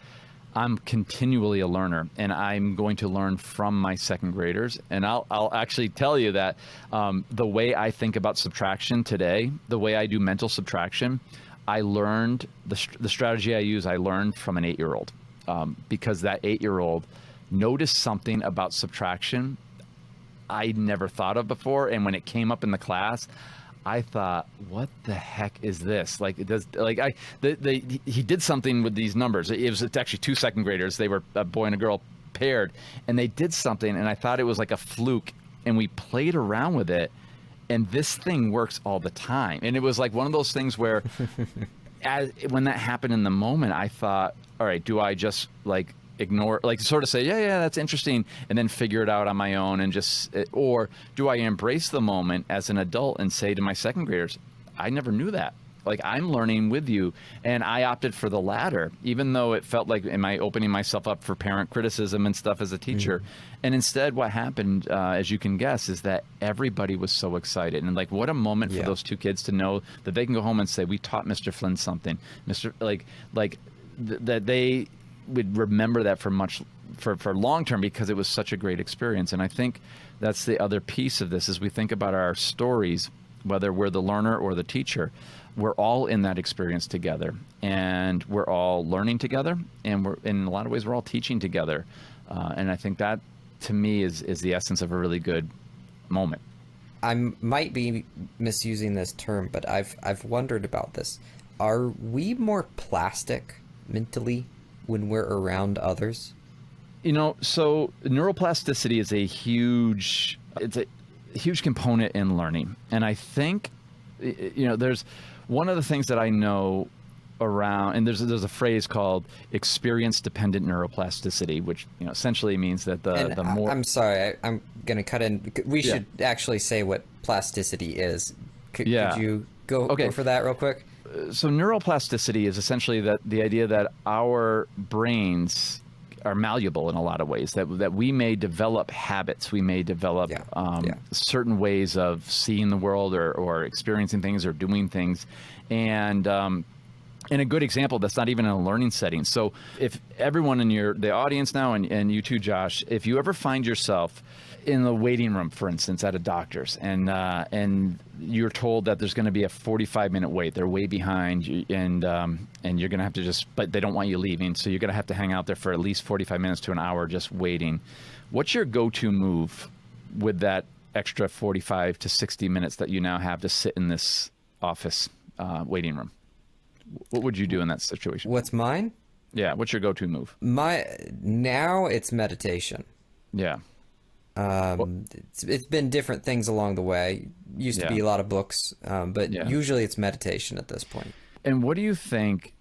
I'm continually a learner, and I'm going to learn from my second graders. And I'll actually tell you that the way I think about subtraction today, the way I do mental subtraction, I learned the strategy I use. I learned from an 8-year-old, because that 8-year-old noticed something about subtraction I never thought of before, and when it came up in the class, I thought, "What the heck is this?" Like, it does. Like, he did something with these numbers. It's actually 2 second graders. They were a boy and a girl paired, and they did something, and I thought it was like a fluke. And we played around with it, and this thing works all the time. And it was like one of those things where, when that happened in the moment, I thought, "All right, do I just ignore, sort of say, yeah, that's interesting, and then figure it out on my own, and or do I embrace the moment as an adult and say to my second graders, I never knew that. Like, I'm learning with you." And I opted for the latter, even though it felt like, am I opening myself up for parent criticism and stuff as a teacher? And instead, what happened, as you can guess, is that everybody was so excited. And what a moment for those 2 kids to know that they can go home and say, we taught Mr. Flynn something. That they would remember that for long term, because it was such a great experience. And I think that's the other piece of this, is we think about our stories, whether we're the learner or the teacher, we're all in that experience together, and we're all learning together, and we're, in a lot of ways, we're all teaching together. And I think that, to me, is the essence of a really good moment. I might be misusing this term, but I've wondered about this. Are we more plastic mentally when we're around others? So neuroplasticity is a huge component in learning. And I think, there's one of the things that I know around, and there's a phrase called experience-dependent neuroplasticity, which, essentially means that the more... I'm sorry, I'm going to cut in. We should actually say what plasticity is. Could you go for that real quick? so neuroplasticity is essentially that the idea that our brains are malleable in a lot of ways, that we may develop habits, we may develop Yeah. Yeah. certain ways of seeing the world or experiencing things or doing things. And a good example that's not even in a learning setting. So if everyone in the audience now, and you too, Josh, if you ever find yourself in the waiting room, for instance, at a doctor's, and you're told that there's going to be a 45-minute wait, they're way behind, and you're going to have to but they don't want you leaving, so you're going to have to hang out there for at least 45 minutes to an hour just waiting. What's your go-to move with that extra 45 to 60 minutes that you now have to sit in this office waiting room? What would you do in that situation? What's mine? Yeah, what's your go-to move? Now it's meditation. Yeah. It's been different things along the way. Used to be a lot of books, but usually it's meditation at this point. And what do you think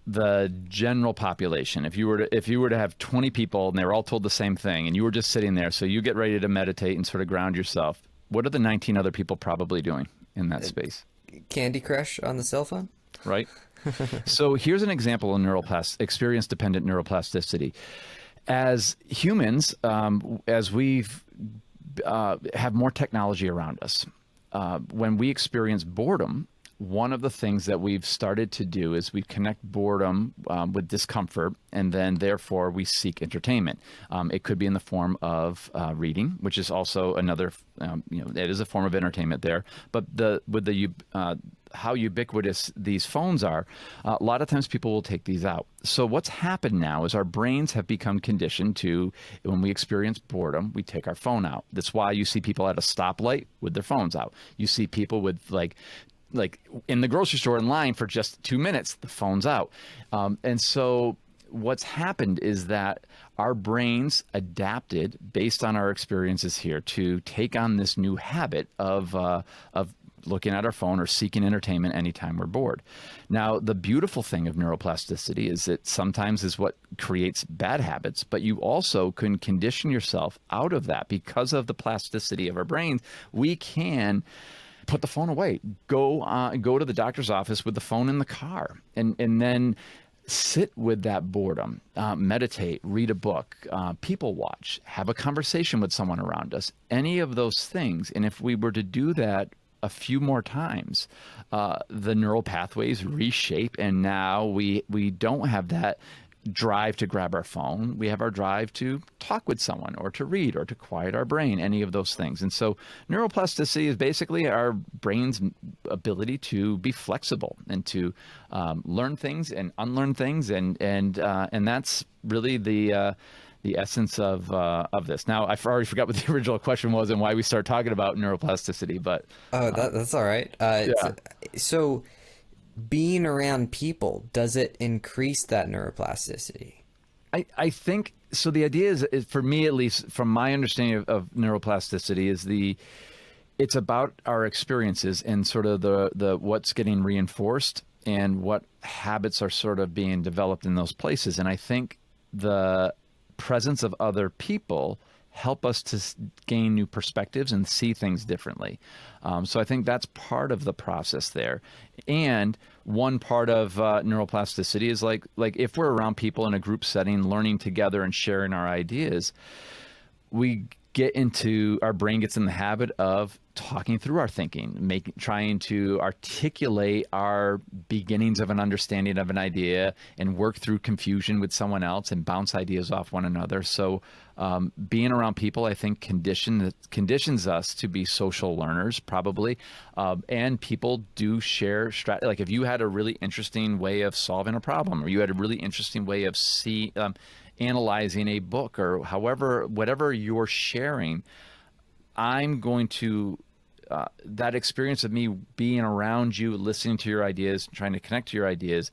the general population, if you were to have 20 people and they were all told the same thing, and you were just sitting there, so you get ready to meditate and sort of ground yourself, what are the 19 other people probably doing in that space? Candy Crush on the cell phone? Right. So here's an example of experience-dependent neuroplasticity. As humans, as we've have more technology around us, when we experience boredom, one of the things that we've started to do is we connect boredom with discomfort, and then therefore we seek entertainment. It could be in the form of reading, which is also another, it is a form of entertainment there. But how ubiquitous these phones are, a lot of times people will take these out. So what's happened now is our brains have become conditioned to, when we experience boredom, we take our phone out. That's why you see people at a stoplight with their phones out. You see people with like in the grocery store in line for just 2 minutes, the phone's out. And so what's happened is that our brains adapted based on our experiences here to take on this new habit of looking at our phone or seeking entertainment anytime we're bored. Now, the beautiful thing of neuroplasticity is that sometimes is what creates bad habits, but you also can condition yourself out of that because of the plasticity of our brains. We can put the phone away, go to the doctor's office with the phone in the car, and then sit with that boredom, meditate, read a book, people watch, have a conversation with someone around us, any of those things. And if we were to do that a few more times, the neural pathways reshape, and now we don't have that drive to grab our phone. We have our drive to talk with someone or to read or to quiet our brain, any of those things. And so neuroplasticity is basically our brain's ability to be flexible and to learn things and unlearn things, and that's really the essence of this. Now, I already forgot what the original question was and why we started talking about neuroplasticity, but that's all right. So being around people, does it increase that neuroplasticity? I think so. The idea is, for me at least, from my understanding of neuroplasticity, is it's about our experiences and sort of the what's getting reinforced and what habits are sort of being developed in those places. And I think the presence of other people help us to gain new perspectives and see things differently. So I think that's part of the process there. And one part of neuroplasticity is like if we're around people in a group setting, learning together and sharing our ideas, our brain gets in the habit of talking through our thinking, trying to articulate our beginnings of an understanding of an idea and work through confusion with someone else and bounce ideas off one another. So being around people, I think, conditions us to be social learners, probably. And people do share strategy. Like if you had a really interesting way of solving a problem, or you had a really interesting way of analyzing a book, or whatever you're sharing, I'm going to, that experience of me being around you, listening to your ideas, trying to connect to your ideas,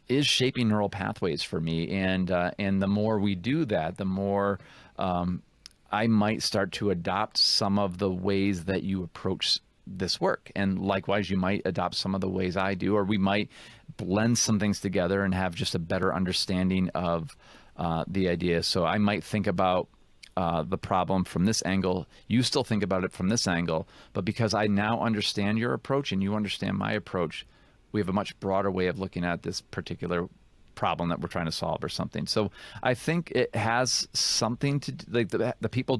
is shaping neural pathways for me. And the more we do that, the more I might start to adopt some of the ways that you approach this work. And likewise, you might adopt some of the ways I do, or we might blend some things together and have just a better understanding of the idea. So I might think about the problem from this angle. You still think about it from this angle, but because I now understand your approach and you understand my approach, We have a much broader way of looking at this particular problem that we're trying to solve or something. So I think it has something to do, like the people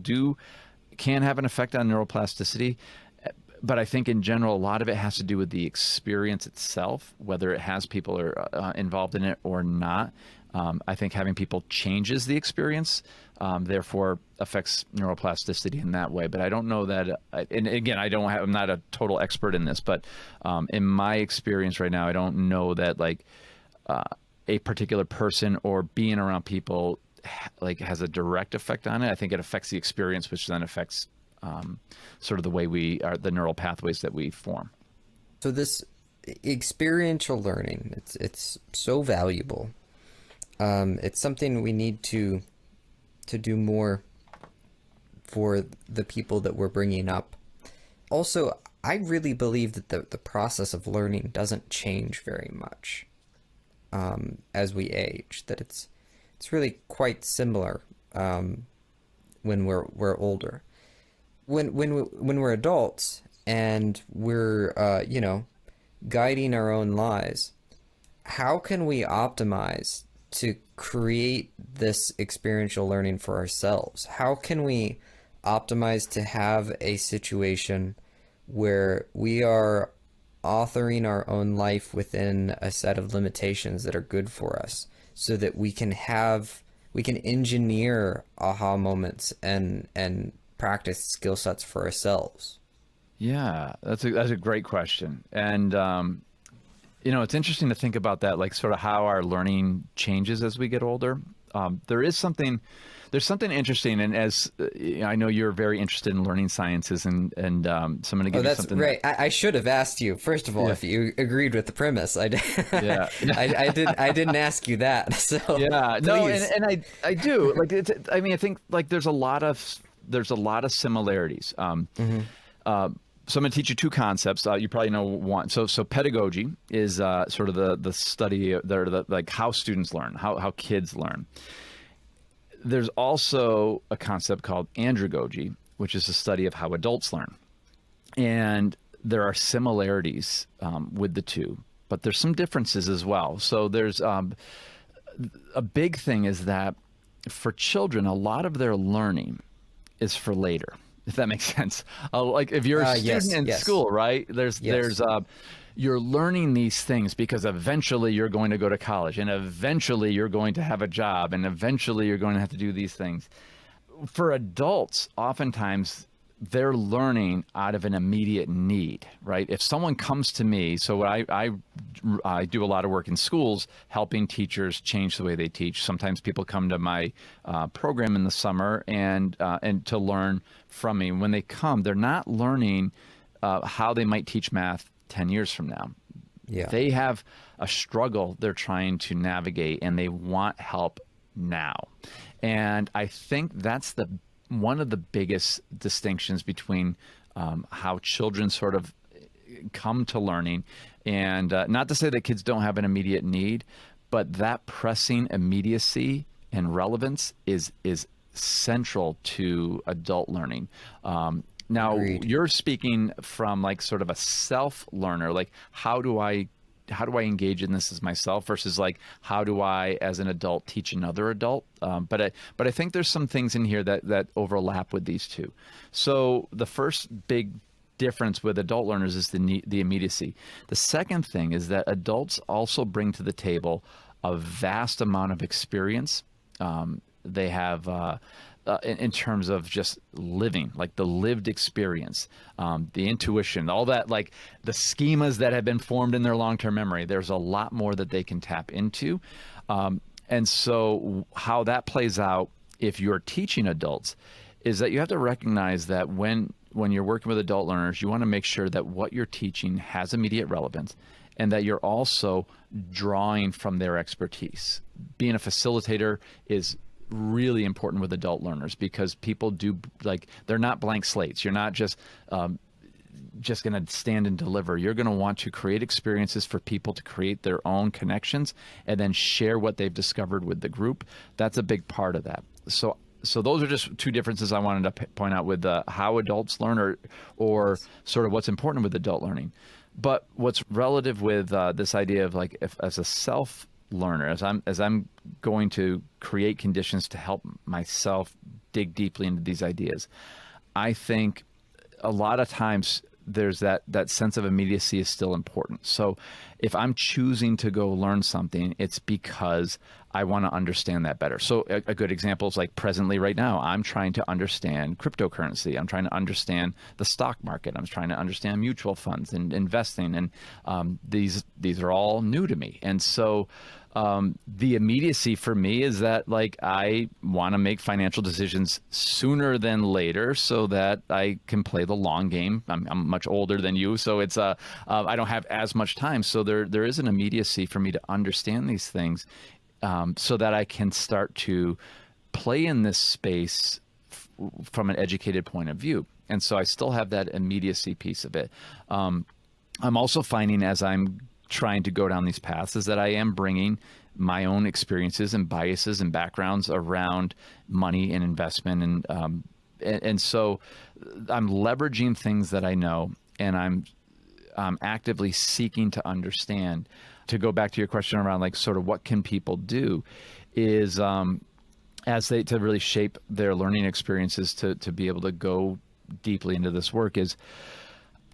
can have an effect on neuroplasticity. But I think in general, a lot of it has to do with the experience itself, whether it has people are involved in it or not. I think having people changes the experience, therefore affects neuroplasticity in that way. But I don't know that, and again, I'm not a total expert in this, but in my experience right now, I don't know that like a particular person or being around people like has a direct effect on it. I think it affects the experience, which then affects sort of the way the neural pathways that we form. So this experiential learning, it's so valuable. It's something we need to do more for the people that we're bringing up. Also, I really believe that the process of learning doesn't change very much as we age. That it's really quite similar when we're older. When we're adults and we're guiding our own lives, how can we optimize to create this experiential learning for ourselves? How can we optimize to have a situation where we are authoring our own life within a set of limitations that are good for us, so that we can engineer aha moments and practice skill sets for ourselves? Yeah, that's a great question. And it's interesting to think about that, like sort of how our learning changes as we get older. There's something interesting, and as I know you're very interested in learning sciences, and so I'm going to give you something. Right. I should have asked you first of all if you agreed with the premise. I did. Yeah. I didn't ask you that. So yeah, please. no, and I do like. I think like there's a lot of similarities. So I'm going to teach you two concepts. You probably know one. So pedagogy is sort of the study, like how students learn, how kids learn. There's also a concept called andragogy, which is the study of how adults learn. And there are similarities with the two, but there's some differences as well. So there's a big thing is that for children, a lot of their learning is for later, if that makes sense. Like if you're a student in school, right? There's you're learning these things because eventually you're going to go to college, and eventually you're going to have a job, and eventually you're going to have to do these things. For adults, oftentimes they're learning out of an immediate need, right? If someone comes to me, so I do a lot of work in schools helping teachers change the way they teach. Sometimes people come to my program in the summer and to learn from me. When they come, they're not learning how they might teach math 10 years from now. Yeah. They have a struggle they're trying to navigate, and they want help now. And I think that's one of the biggest distinctions between how children sort of come to learning. And not to say that kids don't have an immediate need, but that pressing immediacy and relevance is central to adult learning. Now, Agreed. You're speaking from like sort of a self-learner, like how do I engage in this as myself versus like how do I as an adult teach another adult? But I think there's some things in here that overlap with these two. So the first big difference with adult learners is the immediacy. The second thing is that adults also bring to the table a vast amount of experience. They have in terms of just living, like the lived experience, the intuition, all that, like the schemas that have been formed in their long-term memory. There's a lot more that they can tap into. And so how that plays out if you're teaching adults is that you have to recognize that when you're working with adult learners, you want to make sure that what you're teaching has immediate relevance and that you're also drawing from their expertise. Being a facilitator is really important with adult learners because people do, like, they're not blank slates. You're not just going to stand and deliver. You're going to want to create experiences for people to create their own connections and then share what they've discovered with the group. That's a big part of that. So those are just two differences I wanted to point out with how adults learn or sort of what's important with adult learning. But what's relative with this idea of like, if as a self learner, as I'm going to create conditions to help myself dig deeply into these ideas, I think a lot of times there's that sense of immediacy is still important. So if I'm choosing to go learn something, it's because I want to understand that better. So a good example is like presently right now, I'm trying to understand cryptocurrency. I'm trying to understand the stock market. I'm trying to understand mutual funds and investing. And these are all new to me. And so the immediacy for me is that like I want to make financial decisions sooner than later so that I can play the long game. I'm much older than you, so it's I don't have as much time. So there is an immediacy for me to understand these things, so that I can start to play in this space from an educated point of view. And so I still have that immediacy piece of it. I'm also finding as I'm trying to go down these paths is that I am bringing my own experiences and biases and backgrounds around money and investment. And so I'm leveraging things that I know, and I'm actively seeking to understand. To go back to your question around like sort of what can people do is as they to really shape their learning experiences to be able to go deeply into this work is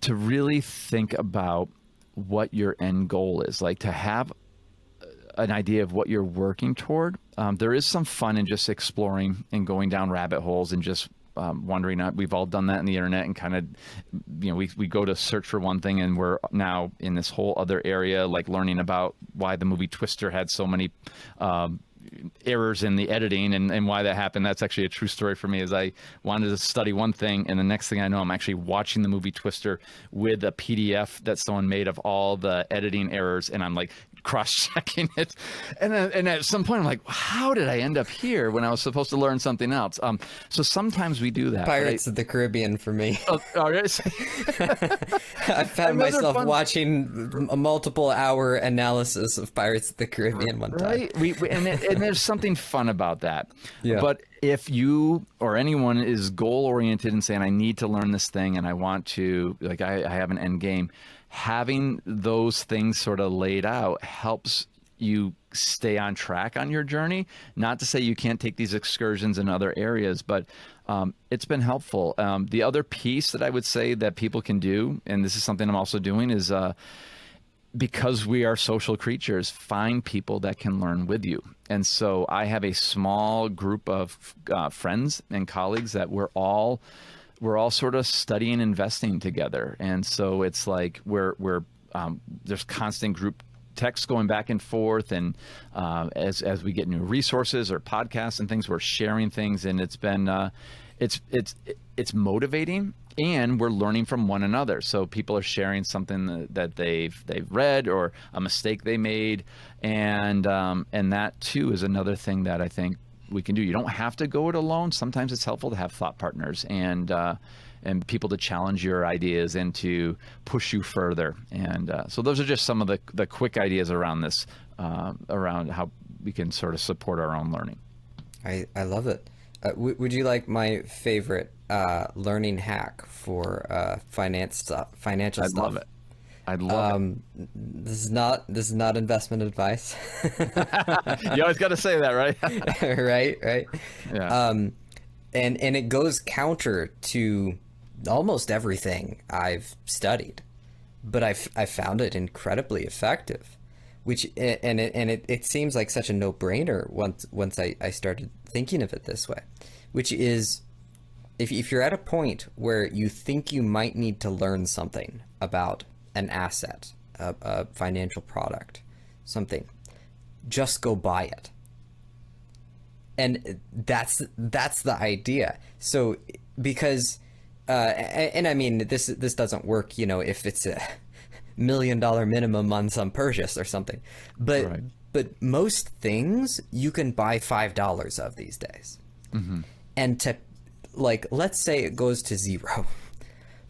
to really think about what your end goal is, like to have an idea of what you're working toward. There is some fun in just exploring and going down rabbit holes and just wondering. We've all done that in the internet and kind of, we go to search for one thing and we're now in this whole other area, like learning about why the movie Twister had so many errors in the editing and why that happened. That's actually a true story for me, is I wanted to study one thing, and the next thing I know, I'm actually watching the movie Twister with a PDF that someone made of all the editing errors, and I'm like cross-checking it. And at some point I'm like, how did I end up here when I was supposed to learn something else? So sometimes we do that. Pirates of the Caribbean for me. Oh, all right. I found myself watching a multiple hour analysis of Pirates of the Caribbean one time. Right. And there's something fun about that. Yeah. But if you or anyone is goal oriented and saying, I need to learn this thing and I want to, like, I have an end game, having those things sort of laid out helps you stay on track on your journey. Not to say you can't take these excursions in other areas, but it's been helpful. The other piece that I would say that people can do, and this is something I'm also doing, is because we are social creatures, find people that can learn with you. And so I have a small group of friends and colleagues that we're all sort of studying investing together. And so it's like there's constant group text going back and forth, and as we get new resources or podcasts and things, we're sharing things, and it's been it's motivating, and we're learning from one another. So people are sharing something that they've read or a mistake they made, and that too is another thing that I think we can do. You don't have to go it alone. Sometimes it's helpful to have thought partners and people to challenge your ideas and to push you further. And so those are just some of the quick ideas around this, around how we can sort of support our own learning. I love it. Would you like my favorite learning hack for financial stuff? I'd love it. I'd love it. This is not investment advice. You always got to say that, right? Right. Yeah. And it goes counter to almost everything I've studied, but I found it incredibly effective, which it seems like such a no-brainer once I started thinking of it this way, which is if you're at a point where you think you might need to learn something about an asset, a financial product, something, just go buy it. And that's the idea. So because and I mean, this doesn't work, if it's $1 million minimum on some purchase or something, but Right. but most things you can buy $5 of these days. Mm-hmm. And to, like, let's say it goes to zero,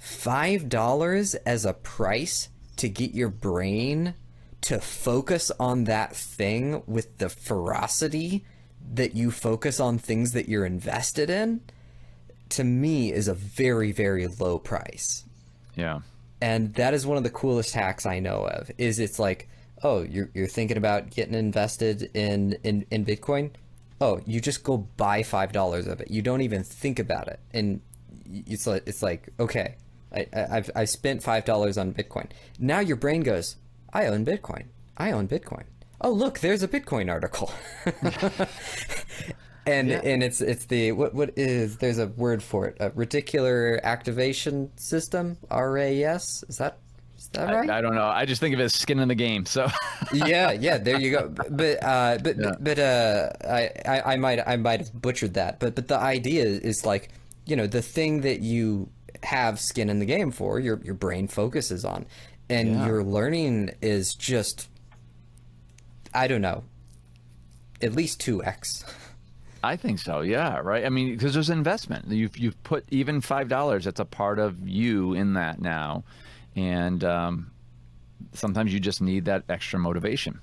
$5 as a price to get your brain to focus on that thing with the ferocity that you focus on things that you're invested in, to me is a very, very low price. Yeah. And that is one of the coolest hacks I know of. Is it's like, oh, you're thinking about getting invested in Bitcoin. Oh, you just go buy $5 of it. You don't even think about it, and it's like okay, I've spent $5 on Bitcoin. Now your brain goes, I own Bitcoin. I own Bitcoin. Oh, look, there's a Bitcoin article. And it's the what is there's a word for it, a reticular activation system, RAS. Is that right? I don't know. I just think of it as skin in the game. So Yeah, there you go. yeah, I might have butchered that. But the idea is like, the thing that you have skin in the game for, your brain focuses on, and yeah. your learning is just, I don't know, at least 2x. I think so. Yeah. Right. I mean, because there's investment. You've put even $5. That's a part of you in that now, and sometimes you just need that extra motivation.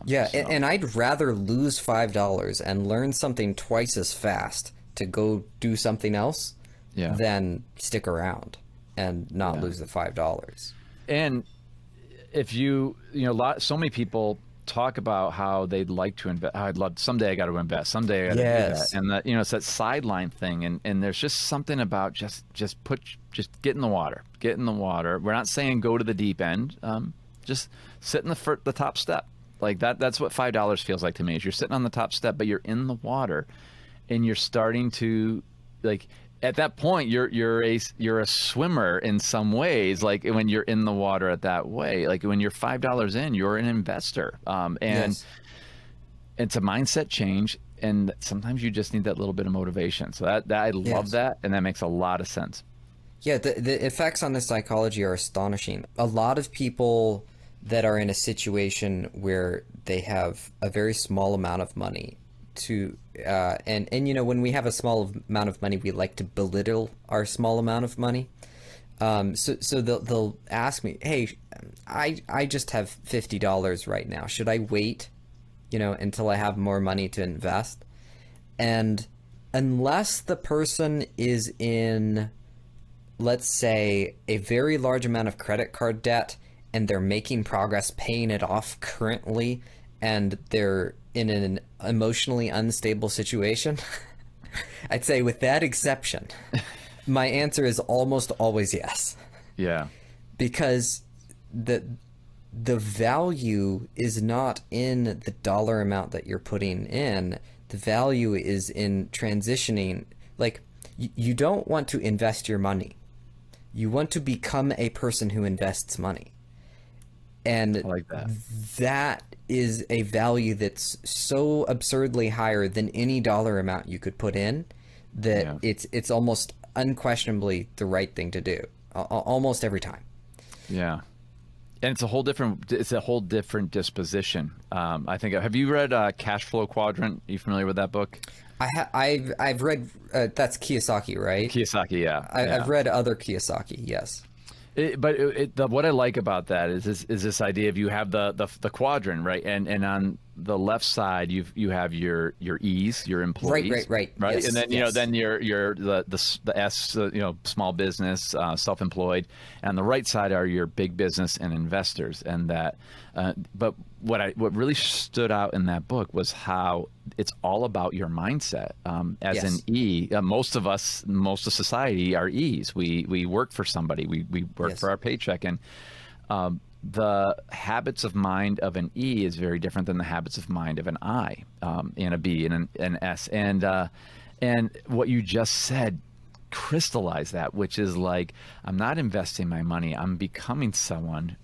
Yeah, So and I'd rather lose $5 and learn something twice as fast to go do something else yeah, than stick around and not yeah. lose the $5. And if so many people talk about how they'd like to invest. I'd love someday I got to invest. Someday I got to do that. Yes. And that it's that sideline thing. And there's just something about just get in the water. Get in the water. We're not saying go to the deep end. Just sit in the top step. Like that's what $5 feels like to me. Is you're sitting on the top step, but you're in the water, and you're starting to like. At that point, you're a swimmer in some ways. Like when you're in the water at that way, like when you're $5 in, you're an investor. And Yes. it's a mindset change, and sometimes you just need that little bit of motivation. So that I love Yes. that, and that makes a lot of sense. Yeah, the effects on the psychology are astonishing. A lot of people that are in a situation where they have a very small amount of money to and when we have a small amount of money, we like to belittle our small amount of money. So they'll ask me, hey, I just have $50 right now. Should I wait, until I have more money to invest? And unless the person is in, let's say, a very large amount of credit card debt and they're making progress paying it off currently, and they're in an emotionally unstable situation, I'd say with that exception, my answer is almost always yes. Yeah, Because the the value is not in the dollar amount that you're putting in. The value is in transitioning. Like, you don't want to invest your money. You want to become a person who invests money. And I like that. that is a value that's so absurdly higher than any dollar amount you could put in, that Yeah. it's almost unquestionably the right thing to do, almost every time. Yeah. And it's a whole different disposition. I think, have you read Cash Flow Quadrant? Are you familiar with that book? I've read that's Kiyosaki, right? Kiyosaki, yeah. I've read other Kiyosaki, yes. What I like about that is this idea of you have the quadrant, right, and on the left side you have your E's, your employees, Right. Yes, and then yes. then your the S, small business, self-employed, and on the right side are your big business and investors, and that. But what really stood out in that book was how it's all about your mindset. As an Yes. E, most of society are E's. We work for somebody. We work Yes. for our paycheck, and the habits of mind of an E is very different than the habits of mind of an I, and a B and an S. And what you just said crystallize that, which is like, I'm not investing my money. I'm becoming someone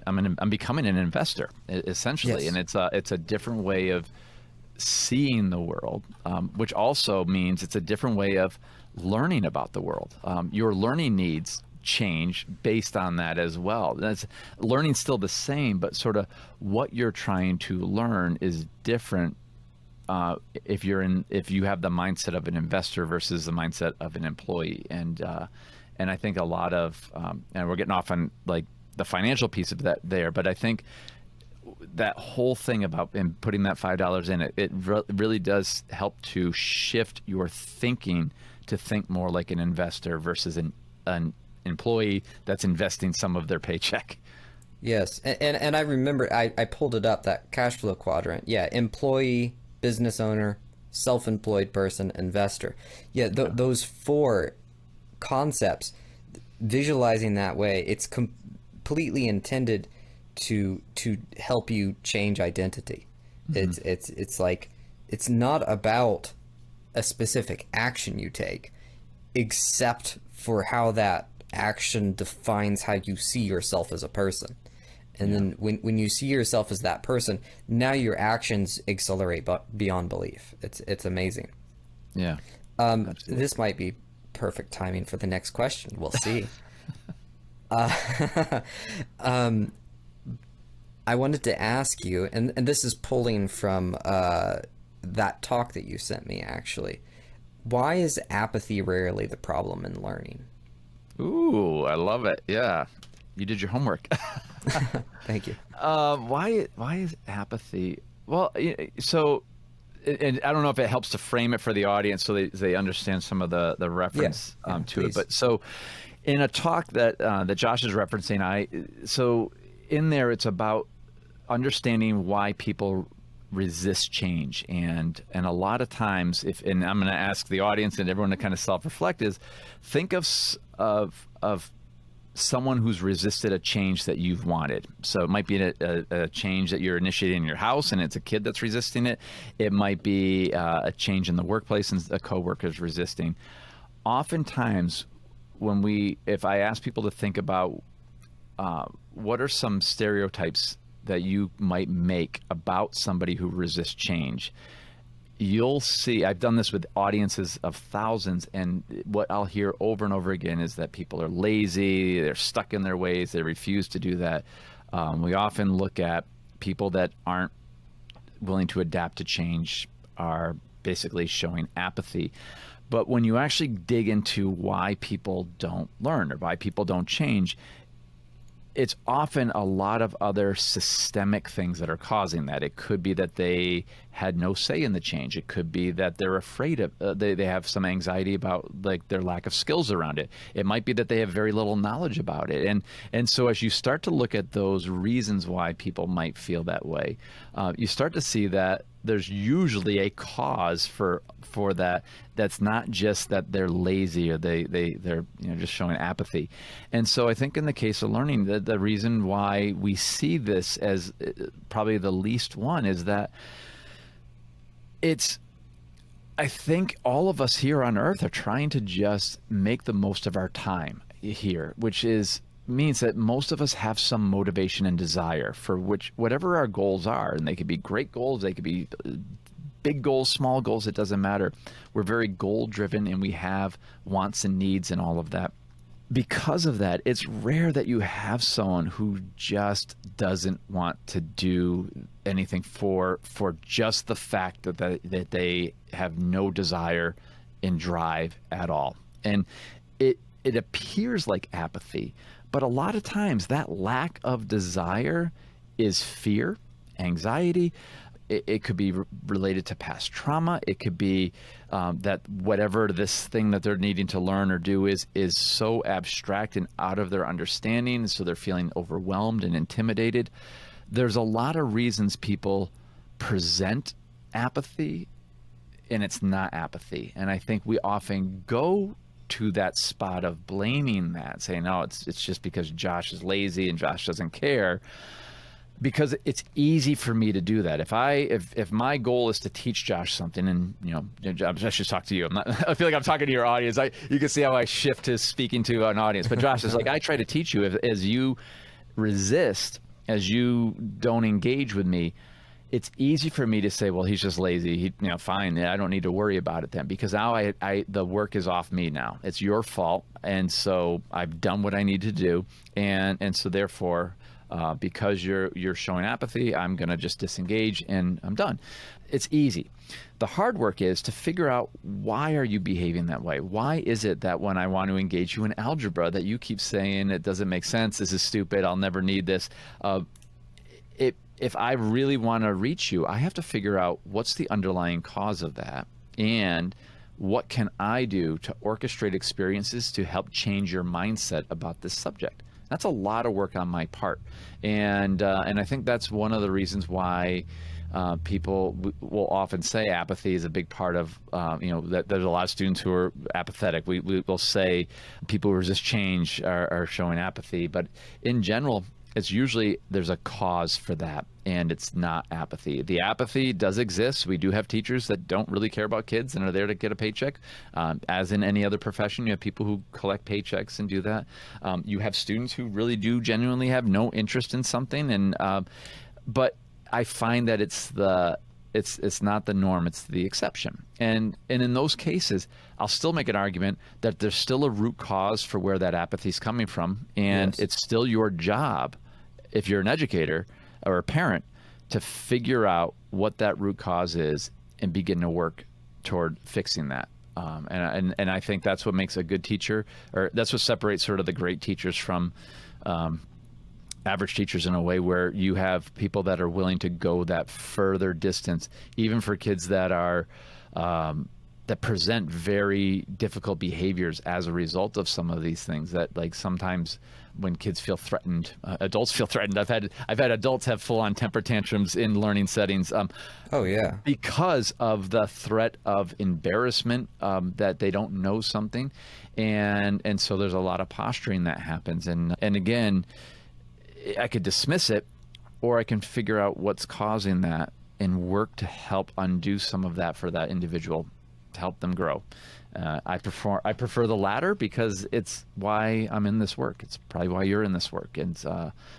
I'm becoming an investor, essentially. Yes. And it's a different way of seeing the world, which also means it's a different way of learning about the world. Your learning needs change based on that as well. Learning's still the same, but sort of what you're trying to learn is different. If you have the mindset of an investor versus the mindset of an employee, and I think a lot of and we're getting off on like the financial piece of that there, but I think that whole thing about putting that $5 in it really does help to shift your thinking to think more like an investor versus an employee that's investing some of their paycheck. Yes, and I remember I pulled it up, that cash flow quadrant. Yeah, employee, business owner, self-employed person, investor. Yeah, those four concepts, visualizing that way, it's completely intended to help you change identity. It's like it's not about a specific action you take, except for how that action defines how you see yourself as a person. And then when you see yourself as that person, now your actions accelerate beyond belief. It's amazing. Yeah. This might be perfect timing for the next question. We'll see. uh, I wanted to ask you, and this is pulling from that talk that you sent me, actually. Why is apathy rarely the problem in learning? Ooh, I love it. Yeah. You did your homework. Thank you. Why is apathy? Well, so, and I don't know if it helps to frame it for the audience so they understand some of the reference to please. it. But so, in a talk that Josh is referencing, so in there it's about understanding why people resist change, and a lot of times, and I'm going to ask the audience and everyone to kind of self-reflect, is think of someone who's resisted a change that you've wanted. So it might be a change that you're initiating in your house and it's a kid that's resisting it. It might be a change in the workplace and a coworker is resisting. Oftentimes, if I ask people to think about what are some stereotypes that you might make about somebody who resists change, you'll see, I've done this with audiences of thousands, and what I'll hear over and over again is that people are lazy, they're stuck in their ways, they refuse to do that. We often look at people that aren't willing to adapt to change are basically showing apathy. But when you actually dig into why people don't learn or why people don't change, it's often a lot of other systemic things that are causing that. It could be that they had no say in the change. It could be that they're afraid of, they have some anxiety about like their lack of skills around it. It might be that they have very little knowledge about it. And so as you start to look at those reasons why people might feel that way, you start to see that there's usually a cause for that. That's not just that they're lazy or they're just showing apathy. And so I think in the case of learning, the reason why we see this as probably the least one is that I think all of us here on earth are trying to just make the most of our time here, which means that most of us have some motivation and desire for whatever our goals are. And they could be great goals, they could be big goals, small goals, it doesn't matter. We're very goal driven and we have wants and needs and all of that. Because of that, it's rare that you have someone who just doesn't want to do anything for just the fact that they have no desire and drive at all. And it appears like apathy, but a lot of times that lack of desire is fear, anxiety. It could be related to past trauma. It could be that whatever this thing that they're needing to learn or do is so abstract and out of their understanding, so they're feeling overwhelmed and intimidated. There's a lot of reasons people present apathy, and it's not apathy. And I think we often go to that spot of blaming that, saying, "Oh, it's just because Josh is lazy and Josh doesn't care." Because it's easy for me to do that. If my goal is to teach Josh something, and I should talk to you. I feel like I'm talking to your audience. You can see how I shift to speaking to an audience. But Josh is like, I try to teach you. As you resist, as you don't engage with me, it's easy for me to say, well, he's just lazy. Fine. I don't need to worry about it then, because now the work is off me now. It's your fault, and so I've done what I need to do, and so therefore. Because you're showing apathy, I'm going to just disengage and I'm done. It's easy. The hard work is to figure out, why are you behaving that way? Why is it that when I want to engage you in algebra that you keep saying it doesn't make sense, this is stupid, I'll never need this? If I really want to reach you, I have to figure out what's the underlying cause of that, and what can I do to orchestrate experiences to help change your mindset about this subject? That's a lot of work on my part, and I think that's one of the reasons why people will often say apathy is a big part of, that there's a lot of students who are apathetic. We will say people who resist change are showing apathy, but in general, it's usually there's a cause for that, and it's not apathy. The apathy does exist. We do have teachers that don't really care about kids and are there to get a paycheck. As in any other profession, you have people who collect paychecks and do that. You have students who really do genuinely have no interest in something, and but I find that it's not the norm, it's the exception. And in those cases, I'll still make an argument that there's still a root cause for where that apathy is coming from, and Yes. it's still your job, if you're an educator or a parent, to figure out what that root cause is and begin to work toward fixing that. And I think that's what makes a good teacher, or that's what separates sort of the great teachers from average teachers, in a way where you have people that are willing to go that further distance, even for kids that are that present very difficult behaviors as a result of some of these things. That, like, sometimes when kids feel threatened, adults feel threatened. I've had adults have full-on temper tantrums in learning settings. Oh yeah. Because of the threat of embarrassment, that they don't know something, and so there's a lot of posturing that happens, and again, I could dismiss it, or I can figure out what's causing that and work to help undo some of that for that individual, to help them grow. I prefer the latter, because it's why I'm in this work. It's probably why you're in this work. And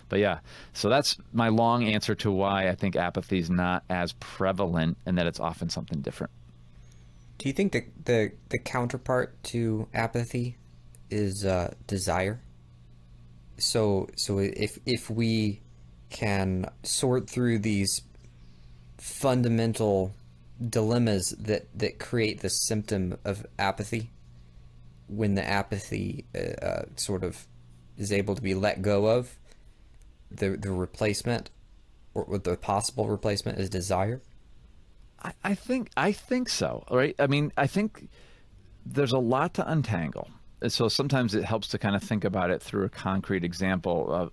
but yeah, so that's my long answer to why I think apathy is not as prevalent, and that it's often something different. Do you think the counterpart to apathy is desire? So if we can sort through these fundamental dilemmas that create the symptom of apathy, when the apathy sort of is able to be let go of, the replacement, or the possible replacement, is desire. I think so. Right? I mean, I think there's a lot to untangle. And so sometimes it helps to kind of think about it through a concrete example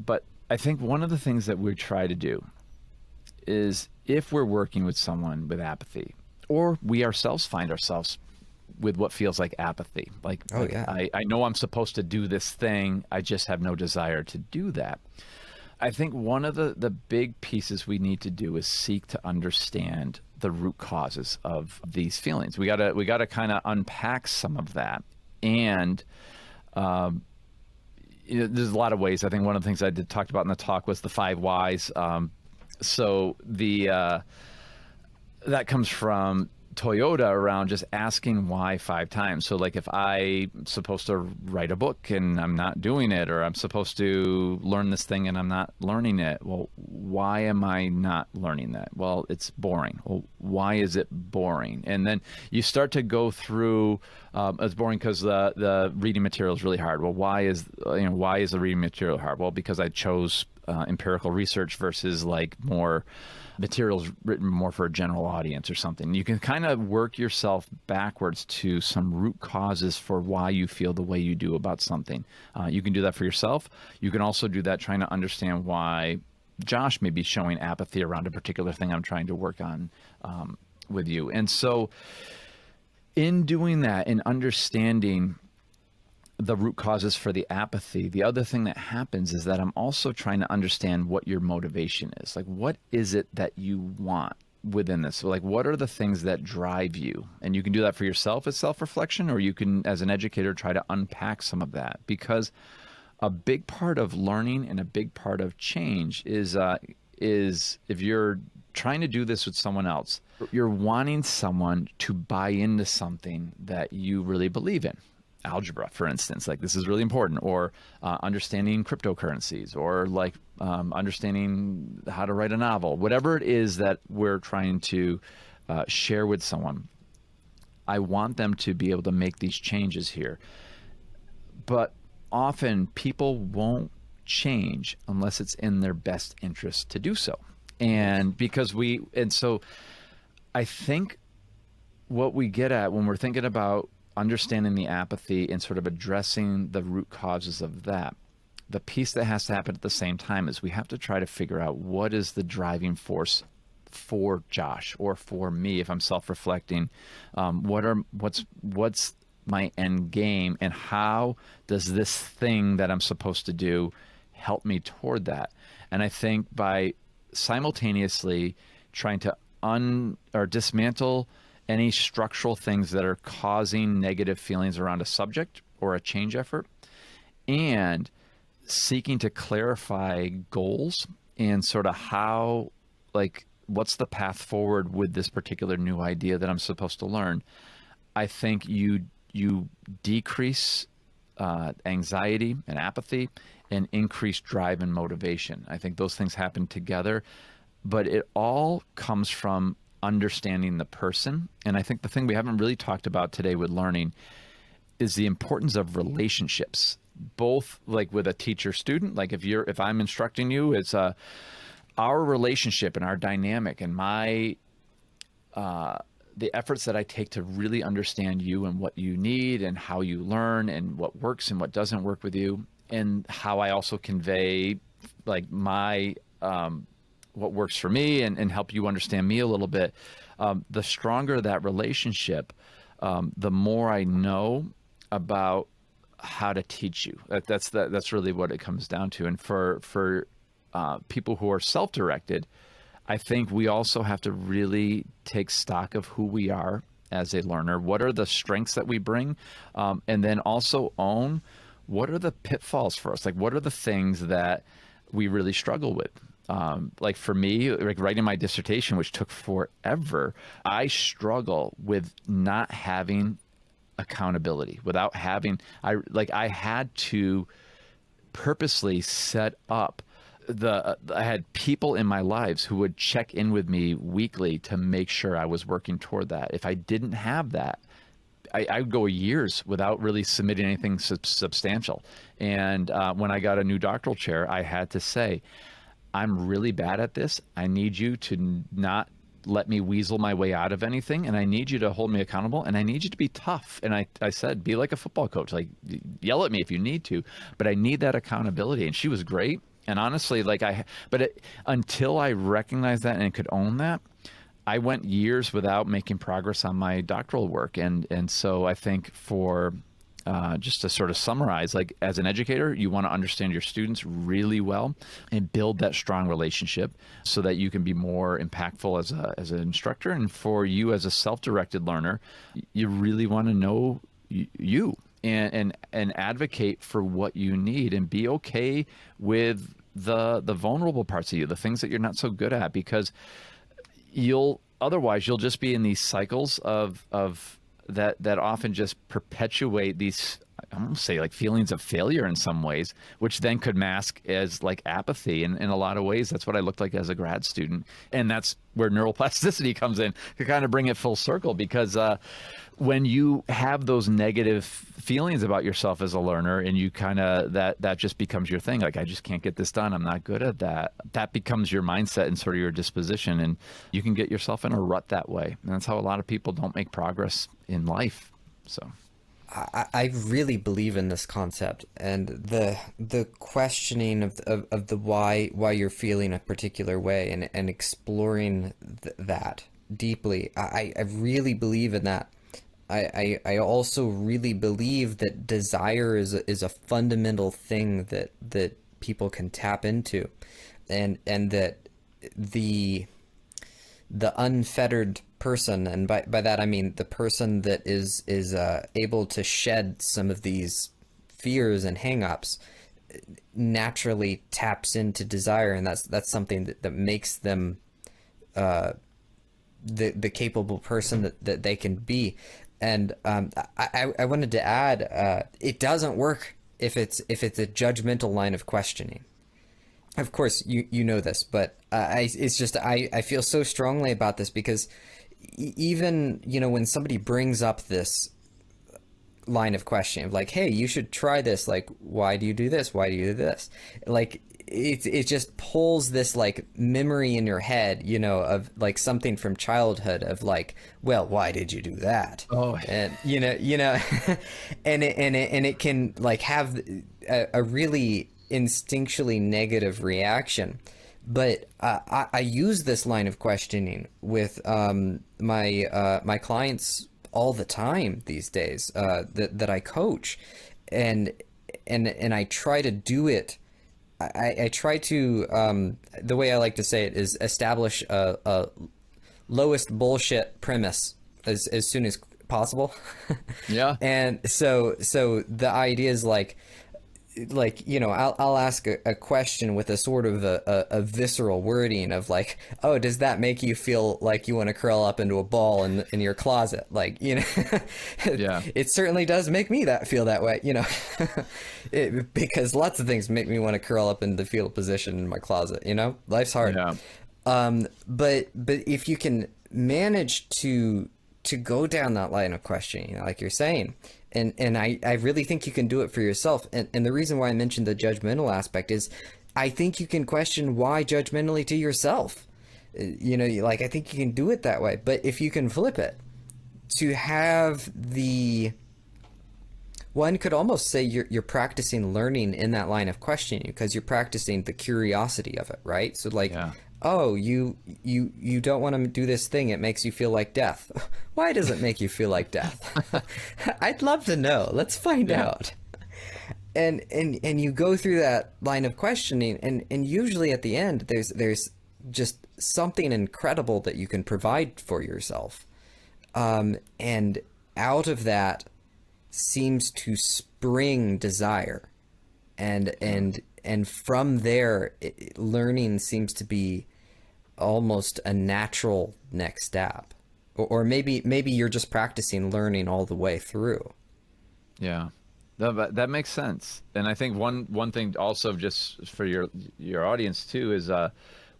but I think one of the things that we try to do is, if we're working with someone with apathy, or we ourselves find ourselves with what feels like apathy, Oh yeah. I know I'm supposed to do this thing, I just have no desire to do that. I think one of the big pieces we need to do is seek to understand the root causes of these feelings. We gotta kind of unpack some of that. And there's a lot of ways. I think one of the things I talked about in the talk was the 5 whys. So that comes from Toyota, around just asking why 5 times. So, like, if I'm supposed to write a book and I'm not doing it, or I'm supposed to learn this thing and I'm not learning it, well, why am I not learning that? Well, it's boring. Well, why is it boring? And then you start to go through, it's boring because the reading material is really hard. Well, why is the reading material hard? Well, because I chose empirical research versus, like, more materials written more for a general audience or something. You can kind of work yourself backwards to some root causes for why you feel the way you do about something. You can do that for yourself. You can also do that trying to understand why Josh may be showing apathy around a particular thing I'm trying to work on with you. And so in doing that, in understanding the root causes for the apathy, the other thing that happens is that I'm also trying to understand what your motivation is. Like, what is it that you want within this? So, like, what are the things that drive you? And you can do that for yourself as self-reflection, or you can, as an educator, try to unpack some of that. Because a big part of learning and a big part of change is if you're trying to do this with someone else, you're wanting someone to buy into something that you really believe in. Algebra, for instance, like, this is really important, or understanding cryptocurrencies, or like understanding how to write a novel, whatever it is that we're trying to share with someone. I want them to be able to make these changes here. But often people won't change unless it's in their best interest to do so. And so I think what we get at when we're thinking about understanding the apathy and sort of addressing the root causes of that, the piece that has to happen at the same time is we have to try to figure out what is the driving force for Josh or for me if I'm self-reflecting. What's my end game, and how does this thing that I'm supposed to do help me toward that? And I think by simultaneously trying to dismantle any structural things that are causing negative feelings around a subject or a change effort, and seeking to clarify goals and sort of how, like, what's the path forward with this particular new idea that I'm supposed to learn, I think you decrease anxiety and apathy and increase drive and motivation. I think those things happen together, but it all comes from understanding the person. And I think the thing we haven't really talked about today with learning is the importance of relationships, both like with a teacher student, like if I'm instructing you, it's our relationship and our dynamic and my the efforts that I take to really understand you and what you need and how you learn and what works and what doesn't work with you, and how I also convey like my what works for me and help you understand me a little bit. The stronger that relationship, the more I know about how to teach you. That's really what it comes down to. And for people who are self-directed, I think we also have to really take stock of who we are as a learner. What are the strengths that we bring? And then also own what are the pitfalls for us? Like, what are the things that we really struggle with? Like for me, like writing my dissertation, which took forever, I struggle with not having accountability, without having, I had to purposely set up I had people in my lives who would check in with me weekly to make sure I was working toward that. If I didn't have that, I would go years without really submitting anything substantial. And when I got a new doctoral chair, I had to say, I'm really bad at this. I need you to not let me weasel my way out of anything, and I need you to hold me accountable, and I need you to be tough. And I said, be like a football coach, like yell at me if you need to, but I need that accountability. And she was great. And honestly, until I recognized that and could own that, I went years without making progress on my doctoral work. And so I think for just to sort of summarize, like as an educator, you want to understand your students really well and build that strong relationship so that you can be more impactful as an instructor. And for you as a self-directed learner, you really want to know you and advocate for what you need, and be okay with the vulnerable parts of you, the things that you're not so good at, because otherwise you'll just be in these cycles of that often just perpetuate these, I'm going to say, like feelings of failure in some ways, which then could mask as like apathy. And in a lot of ways, that's what I looked like as a grad student. And that's where neuroplasticity comes in to kind of bring it full circle, because when you have those negative feelings about yourself as a learner, and you kind of, that just becomes your thing. Like, I just can't get this done. I'm not good at that. That becomes your mindset and sort of your disposition. And you can get yourself in a rut that way. And that's how a lot of people don't make progress in life. So I really believe in this concept, and the questioning of the why you're feeling a particular way, and exploring that deeply. I really believe in that. I also really believe that desire is a fundamental thing that people can tap into, and that the unfettered person, and by that I mean the person that is able to shed some of these fears and hangups, naturally taps into desire, and that's something that makes them the capable person that they can be. And I wanted to add, it doesn't work if it's a judgmental line of questioning. Of course, you know this, but it's just I feel so strongly about this, because even, when somebody brings up this line of questioning, like, hey, you should try this, like, why do you do this? Why do you do this? Like, it just pulls this like memory in your head, you know, of like something from childhood of like, well, why did you do that? Oh, And and it can like have a really instinctually negative reaction. But I use this line of questioning with my clients all the time these days that I coach, and and I try to do it. I try to the way I like to say it is establish a lowest bullshit premise as soon as possible. yeah. And so the idea is like, you know, I'll ask a question with a sort of a visceral wording of like, oh, does that make you feel like you want to curl up into a ball in your closet? Like, you know, Yeah. it certainly does make me feel that way, you know, because lots of things make me want to curl up in the fetal position in my closet, you know, life's hard. Yeah. But if you can manage to go down that line of questioning, like you're saying, and I really think you can do it for yourself. And the reason why I mentioned the judgmental aspect is I think you can question why judgmentally to yourself. You know, like I think you can do it that way. But if you can flip it to have the one could almost say you're practicing learning in that line of questioning because you're practicing the curiosity of it, right? So like, Yeah. oh, you don't want to do this thing. It makes you feel like death. Why does it make you feel like death? I'd love to know. Let's find Yeah. out. And you go through that line of questioning, and usually at the end there's just something incredible that you can provide for yourself. And out of that seems to spring desire, and from there learning seems to be almost a natural next step, or maybe you're just practicing learning all the way through. Yeah. That makes sense. And I think one thing also just for your audience too is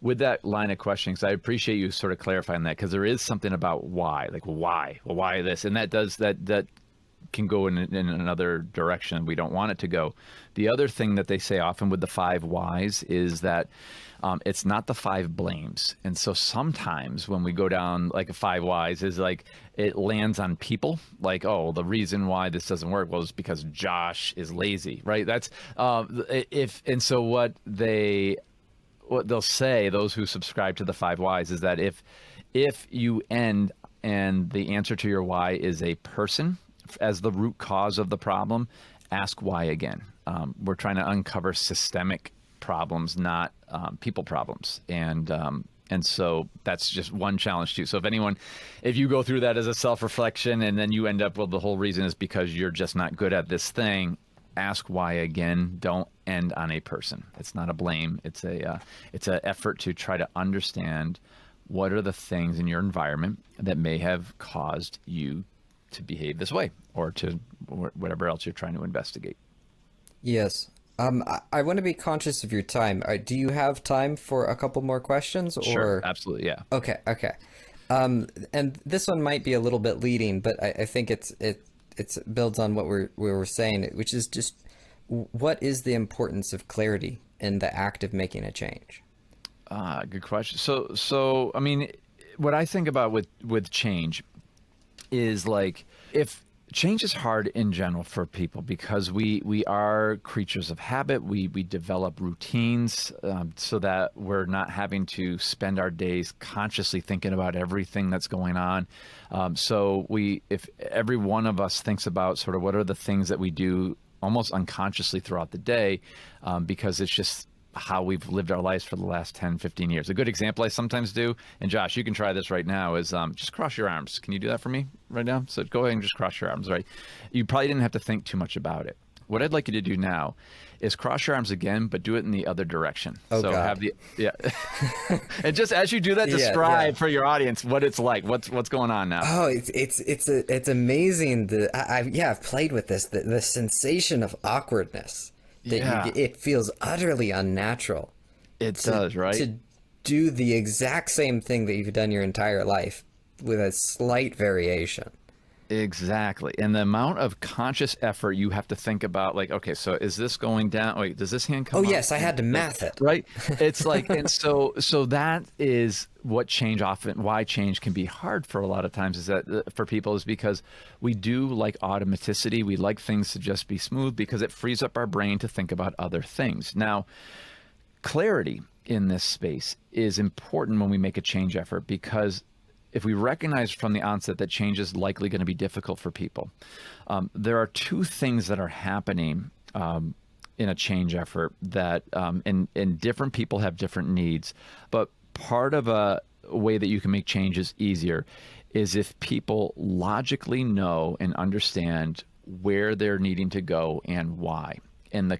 with that line of questioning, 'cause I appreciate you sort of clarifying that, because there is something about why, like why, well, why this, and that can go in another direction we don't want it to go. The other thing that they say often with the 5 whys is that it's not the 5 blames. And so sometimes when we go down like a 5 whys is like it lands on people, like, oh, the reason why this doesn't work was because Josh is lazy, right? That's and so what they'll say, those who subscribe to the 5 whys, is that if you end and the answer to your why is a person as the root cause of the problem, ask why again. We're trying to uncover systemic problems, not people problems. And so that's just one challenge too. So if you go through that as a self-reflection and then you end up, well, the whole reason is because you're just not good at this thing, ask why again. Don't end on a person. It's not a blame. It's a effort to try to understand what are the things in your environment that may have caused you to behave this way, or to whatever else you're trying to investigate. Yes. I want to be conscious of your time. Do you have time for a couple more questions? Sure, Or absolutely, yeah. okay, okay. And this one might be a little bit leading, but I think it builds on what we were saying, which is just what is the importance of clarity in the act of making a change? Good question. So I mean, what I think about with change is like, if change is hard in general for people because we are creatures of habit. We develop routines so that we're not having to spend our days consciously thinking about everything that's going on. So if every one of us thinks about sort of what are the things that we do almost unconsciously throughout the day, because it's just how we've lived our lives for the last 10, 15 years. A good example I sometimes do, and Josh, you can try this right now, is just cross your arms. Can you do that for me right now? So go ahead and just cross your arms, right? You probably didn't have to think too much about it. What I'd like you to do now is cross your arms again, but do it in the other direction. Oh, so God. yeah. And just as you do that, describe for your audience what it's like. What's going on now? Oh, it's amazing. I've played with this. The sensation of awkwardness that Yeah. it feels utterly unnatural. It does, right? To do the exact same thing that you've done your entire life with a slight variation. Exactly. And the amount of conscious effort you have to think about, like, okay, so is this going down? Wait, does this hand Oh come up? yes, I had to math it. Right? It's like, and so that is what change often, why change can be hard for a lot of times is that for people is because we do like automaticity. We like things to just be smooth because it frees up our brain to think about other things. Now, clarity in this space is important when we make a change effort because if we recognize from the onset that change is likely going to be difficult for people, there are two things that are happening in a change effort that, and different people have different needs, but part of a way that you can make changes easier is if people logically know and understand where they're needing to go and why. And the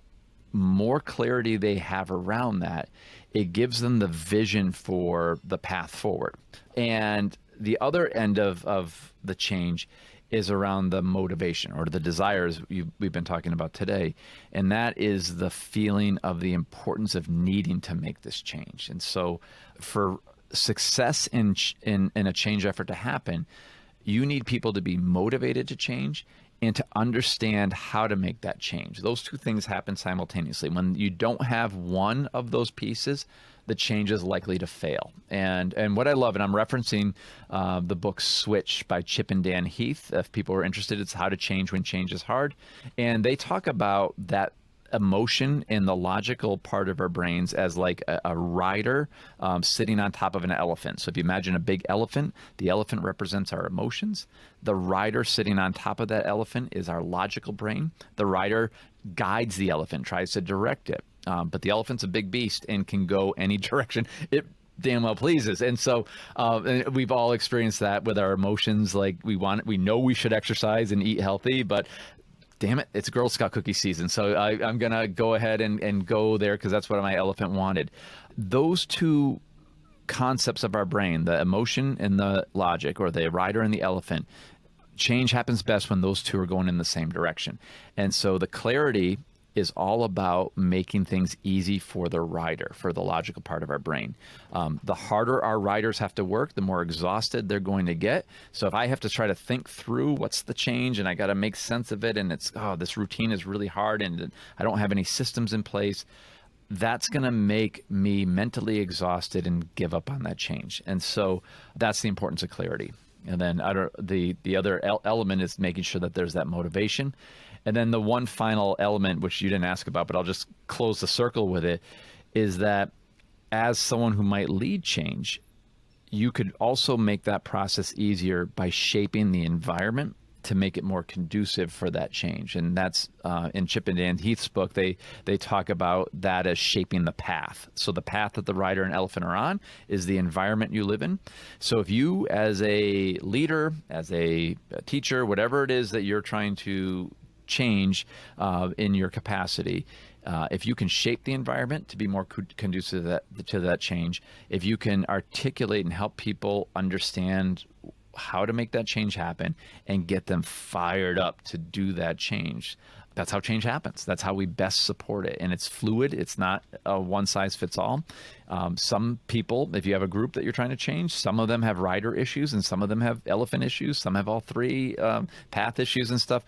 more clarity they have around that, it gives them the vision for the path forward. And the other end of the change is around the motivation or the desires we've been talking about today. And that is the feeling of the importance of needing to make this change. And so for success in a change effort to happen, you need people to be motivated to change and to understand how to make that change. Those two things happen simultaneously. When you don't have one of those pieces, the change is likely to fail. And what I love, and I'm referencing the book Switch by Chip and Dan Heath. If people are interested, it's How to Change When Change is Hard. And they talk about that emotion in the logical part of our brains as like a rider sitting on top of an elephant. So if you imagine a big elephant, the elephant represents our emotions. The rider sitting on top of that elephant is our logical brain. The rider guides the elephant, tries to direct it. But the elephant's a big beast and can go any direction it damn well pleases. And so and we've all experienced that with our emotions. Like we know we should exercise and eat healthy, but damn it, it's Girl Scout cookie season. So I'm going to go ahead and go there because that's what my elephant wanted. Those two concepts of our brain, the emotion and the logic, or the rider and the elephant, change happens best when those two are going in the same direction. And so the clarity is all about making things easy for the rider, for the logical part of our brain. The harder our riders have to work, the more exhausted they're going to get. So if I have to try to think through what's the change and I got to make sense of it, and it's, oh, this routine is really hard and I don't have any systems in place, that's going to make me mentally exhausted and give up on that change. And so that's the importance of clarity. And then the other element is making sure that there's that motivation. And then the one final element, which you didn't ask about, but I'll just close the circle with it, is that as someone who might lead change, you could also make that process easier by shaping the environment to make it more conducive for that change. And that's in Chip and Dan Heath's book, they talk about that as shaping the path. So the path that the rider and elephant are on is the environment you live in. So if you, as a leader, as a teacher, whatever it is that you're trying to change in your capacity, if you can shape the environment to be more conducive to that change, if you can articulate and help people understand how to make that change happen and get them fired up to do that change, that's how change happens. That's how we best support it. And it's fluid. It's not a one size fits all. Some people, if you have a group that you're trying to change, some of them have rider issues and some of them have elephant issues. Some have all three, path issues and stuff.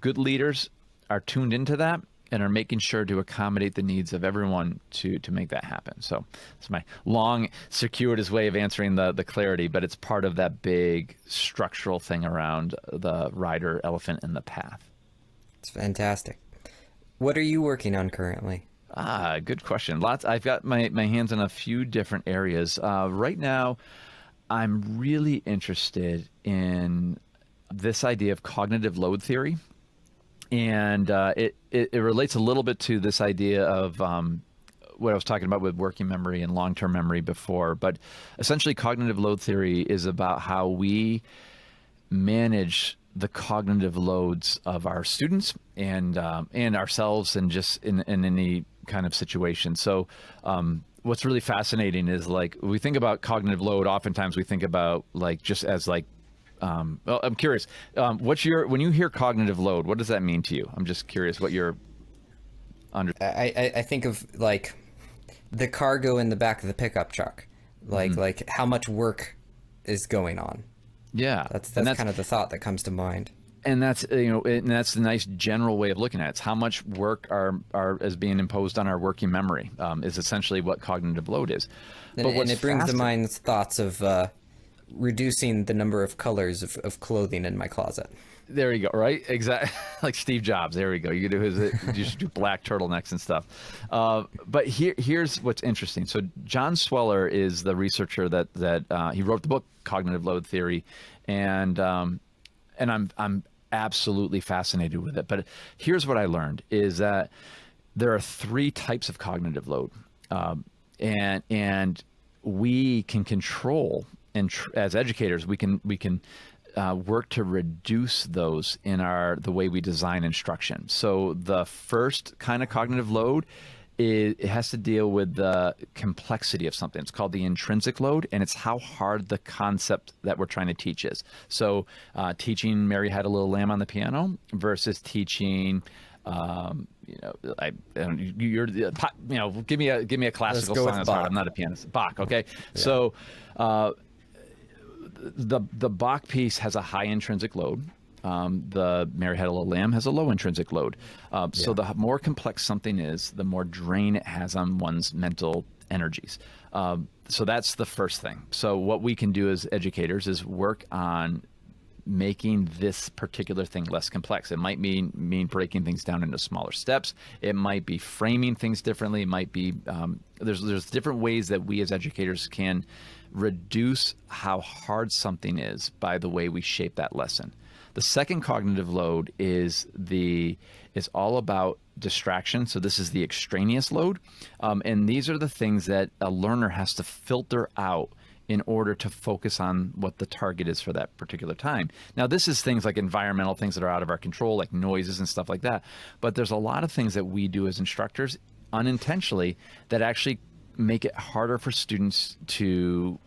Good leaders are tuned into that and are making sure to accommodate the needs of everyone to make that happen. So it's my long, circuitous way of answering the clarity, but it's part of that big structural thing around the rider, elephant, and the path. It's fantastic. What are you working on currently? Good question. I've got my hands in a few different areas. Right now, I'm really interested in this idea of cognitive load theory. And it relates a little bit to this idea of what I was talking about with working memory and long-term memory before. But essentially, cognitive load theory is about how we manage the cognitive loads of our students and ourselves, and just in any kind of situation. So what's really fascinating is, like, when we think about cognitive load, oftentimes we think about like just as like, well, I'm curious, when you hear cognitive load, what does that mean to you? I'm just curious what you're under. I think of like the cargo in the back of the pickup truck, like how much work is going on. Yeah, and That's kind of the thought that comes to mind. that's and that's the nice general way of looking at it. It's how much work are is being imposed on our working memory, is essentially what cognitive load is. And, But and what's it brings to fascinating, mind thoughts of reducing the number of colors of clothing in my closet. there you go, right? Exactly, like Steve Jobs. There we go. You could do you should do black turtlenecks and stuff. But here's what's interesting. So John Sweller is the researcher that he wrote the book Cognitive Load Theory, and I'm absolutely fascinated with it. But here's what I learned is that there are three types of cognitive load, and we can control, and as educators, we can work to reduce those in the way we design instruction. So the first kind of cognitive load, it has to deal with the complexity of something. It's called the intrinsic load, and it's how hard the concept that we're trying to teach is. So teaching Mary Had a Little Lamb on the piano versus teaching you're give me a classical song that's hard. I'm not a pianist. Bach, okay? Yeah. So the Bach piece has a high intrinsic load. The Mary Had a Little Lamb has a low intrinsic load. So the more complex something is, the more drain it has on one's mental energies. So that's the first thing. So what we can do as educators is work on making this particular thing less complex. It might mean breaking things down into smaller steps. It might be framing things differently. It might be there's different ways that we as educators can reduce how hard something is by the way we shape that lesson. The second cognitive load is all about distraction. So this is the extraneous load, and these are the things that a learner has to filter out in order to focus on what the target is for that particular time. Now, this is things like environmental things that are out of our control, like noises and stuff like that. But there's a lot of things that we do as instructors unintentionally that actually make it harder for students to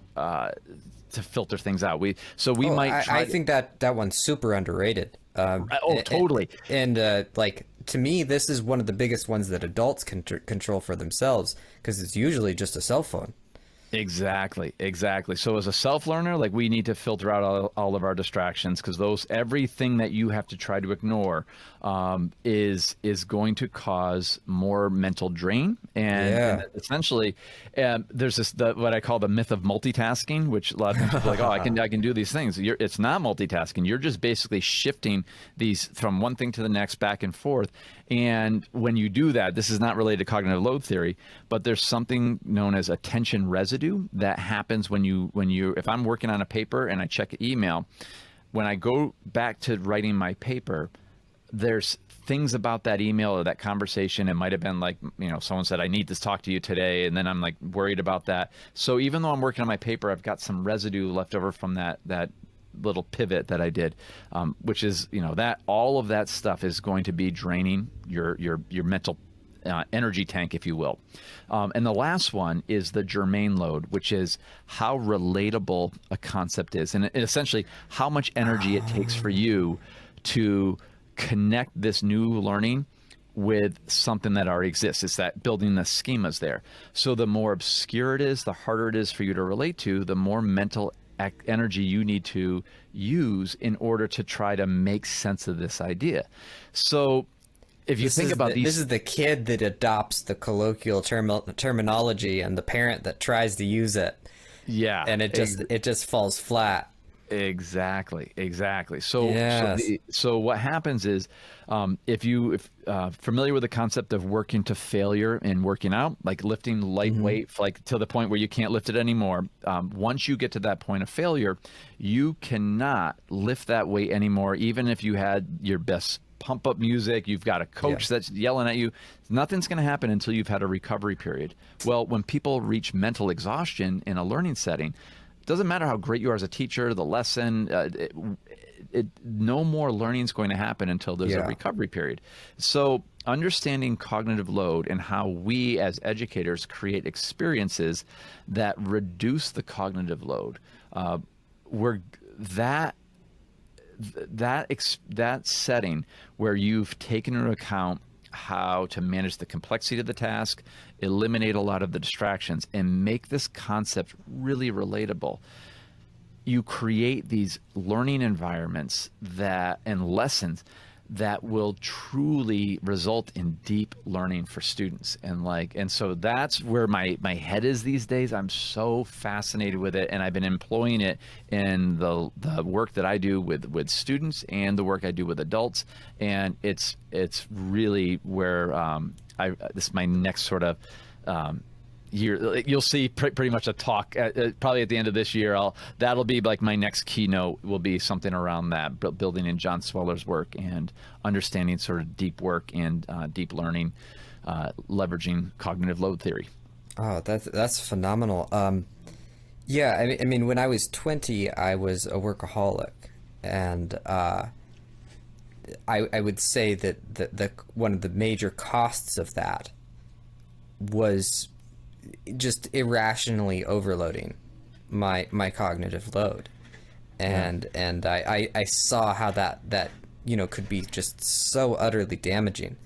filter things out. I think that one's super underrated. Totally. And like, to me, this is one of the biggest ones that adults can control for themselves, because it's usually just a cell phone. Exactly. So as a self-learner, like, we need to filter out all of our distractions, because everything that you have to try to ignore is going to cause more mental drain. And essentially, there's what I call the myth of multitasking, which a lot of people are like, oh, I can do these things. It's not multitasking. You're just basically shifting these from one thing to the next, back and forth. And when you do that, this is not related to cognitive load theory, but there's something known as attention residue that happens when if I'm working on a paper and I check email, when I go back to writing my paper, there's things about that email or that conversation. It might have been like, someone said, I need to talk to you today. And then I'm like worried about that. So even though I'm working on my paper, I've got some residue left over from that little pivot that I did, which is, that all of that stuff is going to be draining your mental energy tank, if you will. And the last one is the germane load, which is how relatable a concept is, and essentially how much energy it takes for you to connect this new learning with something that already exists. It's that building the schemas there. So the more obscure it is, the harder it is for you to relate to, the more mental energy you need to use in order to try to make sense of this idea. So if you think about this is the kid that adopts the colloquial terminology and the parent that tries to use it. Yeah. And it just falls flat. Exactly. So what happens is, if familiar with the concept of working to failure and working out, like lifting light weight, like to the point where you can't lift it anymore. Once you get to that point of failure, you cannot lift that weight anymore, even if you had your best pump up music, you've got a coach that's yelling at you. Nothing's going to happen until you've had a recovery period. Well, when people reach mental exhaustion in a learning setting, doesn't matter how great you are as a teacher, the lesson, no more learning is going to happen until there's a recovery period. So understanding cognitive load and how we as educators create experiences that reduce the cognitive load, that setting where you've taken into account how to manage the complexity of the task, eliminate a lot of the distractions, and make this concept really relatable. you create these learning environments that and lessons that will truly result in deep learning for students. And so that's where my head is these days. I'm so fascinated with it, and I've been employing it in the work that I do with students and the work I do with adults. And it's really where this is my next sort of you'll see pretty much a talk probably at the end of this year. That'll be like my next keynote will be something around that, building in John Sweller's work and understanding sort of deep work and deep learning, leveraging cognitive load theory. Oh, that's phenomenal. Yeah, I mean, when I was 20, I was a workaholic, and I would say that the one of the major costs of that was just irrationally overloading my cognitive load, and I saw how that could be just so utterly damaging.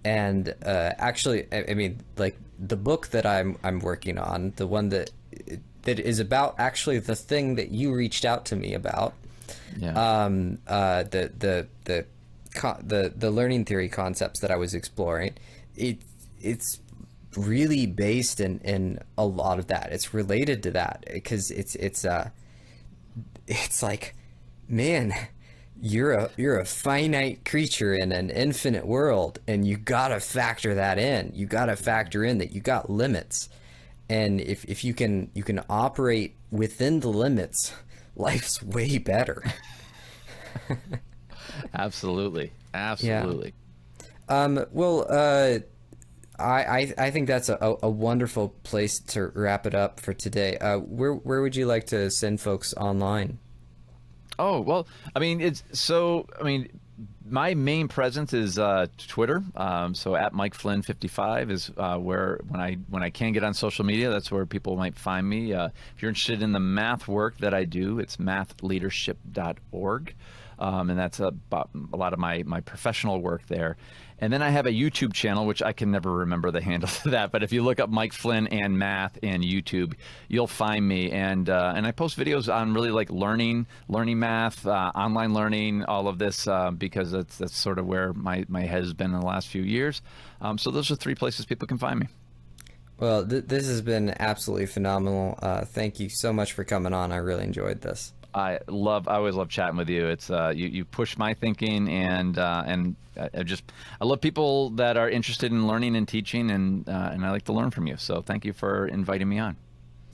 And actually, I mean, like the book that I'm working on, the one that is about actually the thing that you reached out to me about, the learning theory concepts that I was exploring, it's really based in a lot of that. It's related to that because it's like, man, you're a finite creature in an infinite world, and you gotta factor that in. You gotta factor in that you got limits, and if you can operate within the limits, life's way better. Absolutely. Yeah. Well, I think that's a wonderful place to wrap it up for today. Where would you like to send folks online? Oh, well, I mean, my main presence is Twitter. So at Mike Flynn 55 is where when I can get on social media, that's where people might find me. If you're interested in the math work that I do, it's mathleadership.org. And that's a lot of my professional work there. And then I have a YouTube channel, which I can never remember the handle to that. But if you look up Mike Flynn and math in YouTube, you'll find me. And I post videos on really like learning math, online learning, all of this, because that's sort of where my head has been in the last few years. So those are 3 places people can find me. Well, this has been absolutely phenomenal. Thank you so much for coming on. I really enjoyed this. I always love chatting with you. It's you push my thinking, and I love people that are interested in learning and teaching, and I like to learn from you. So thank you for inviting me on.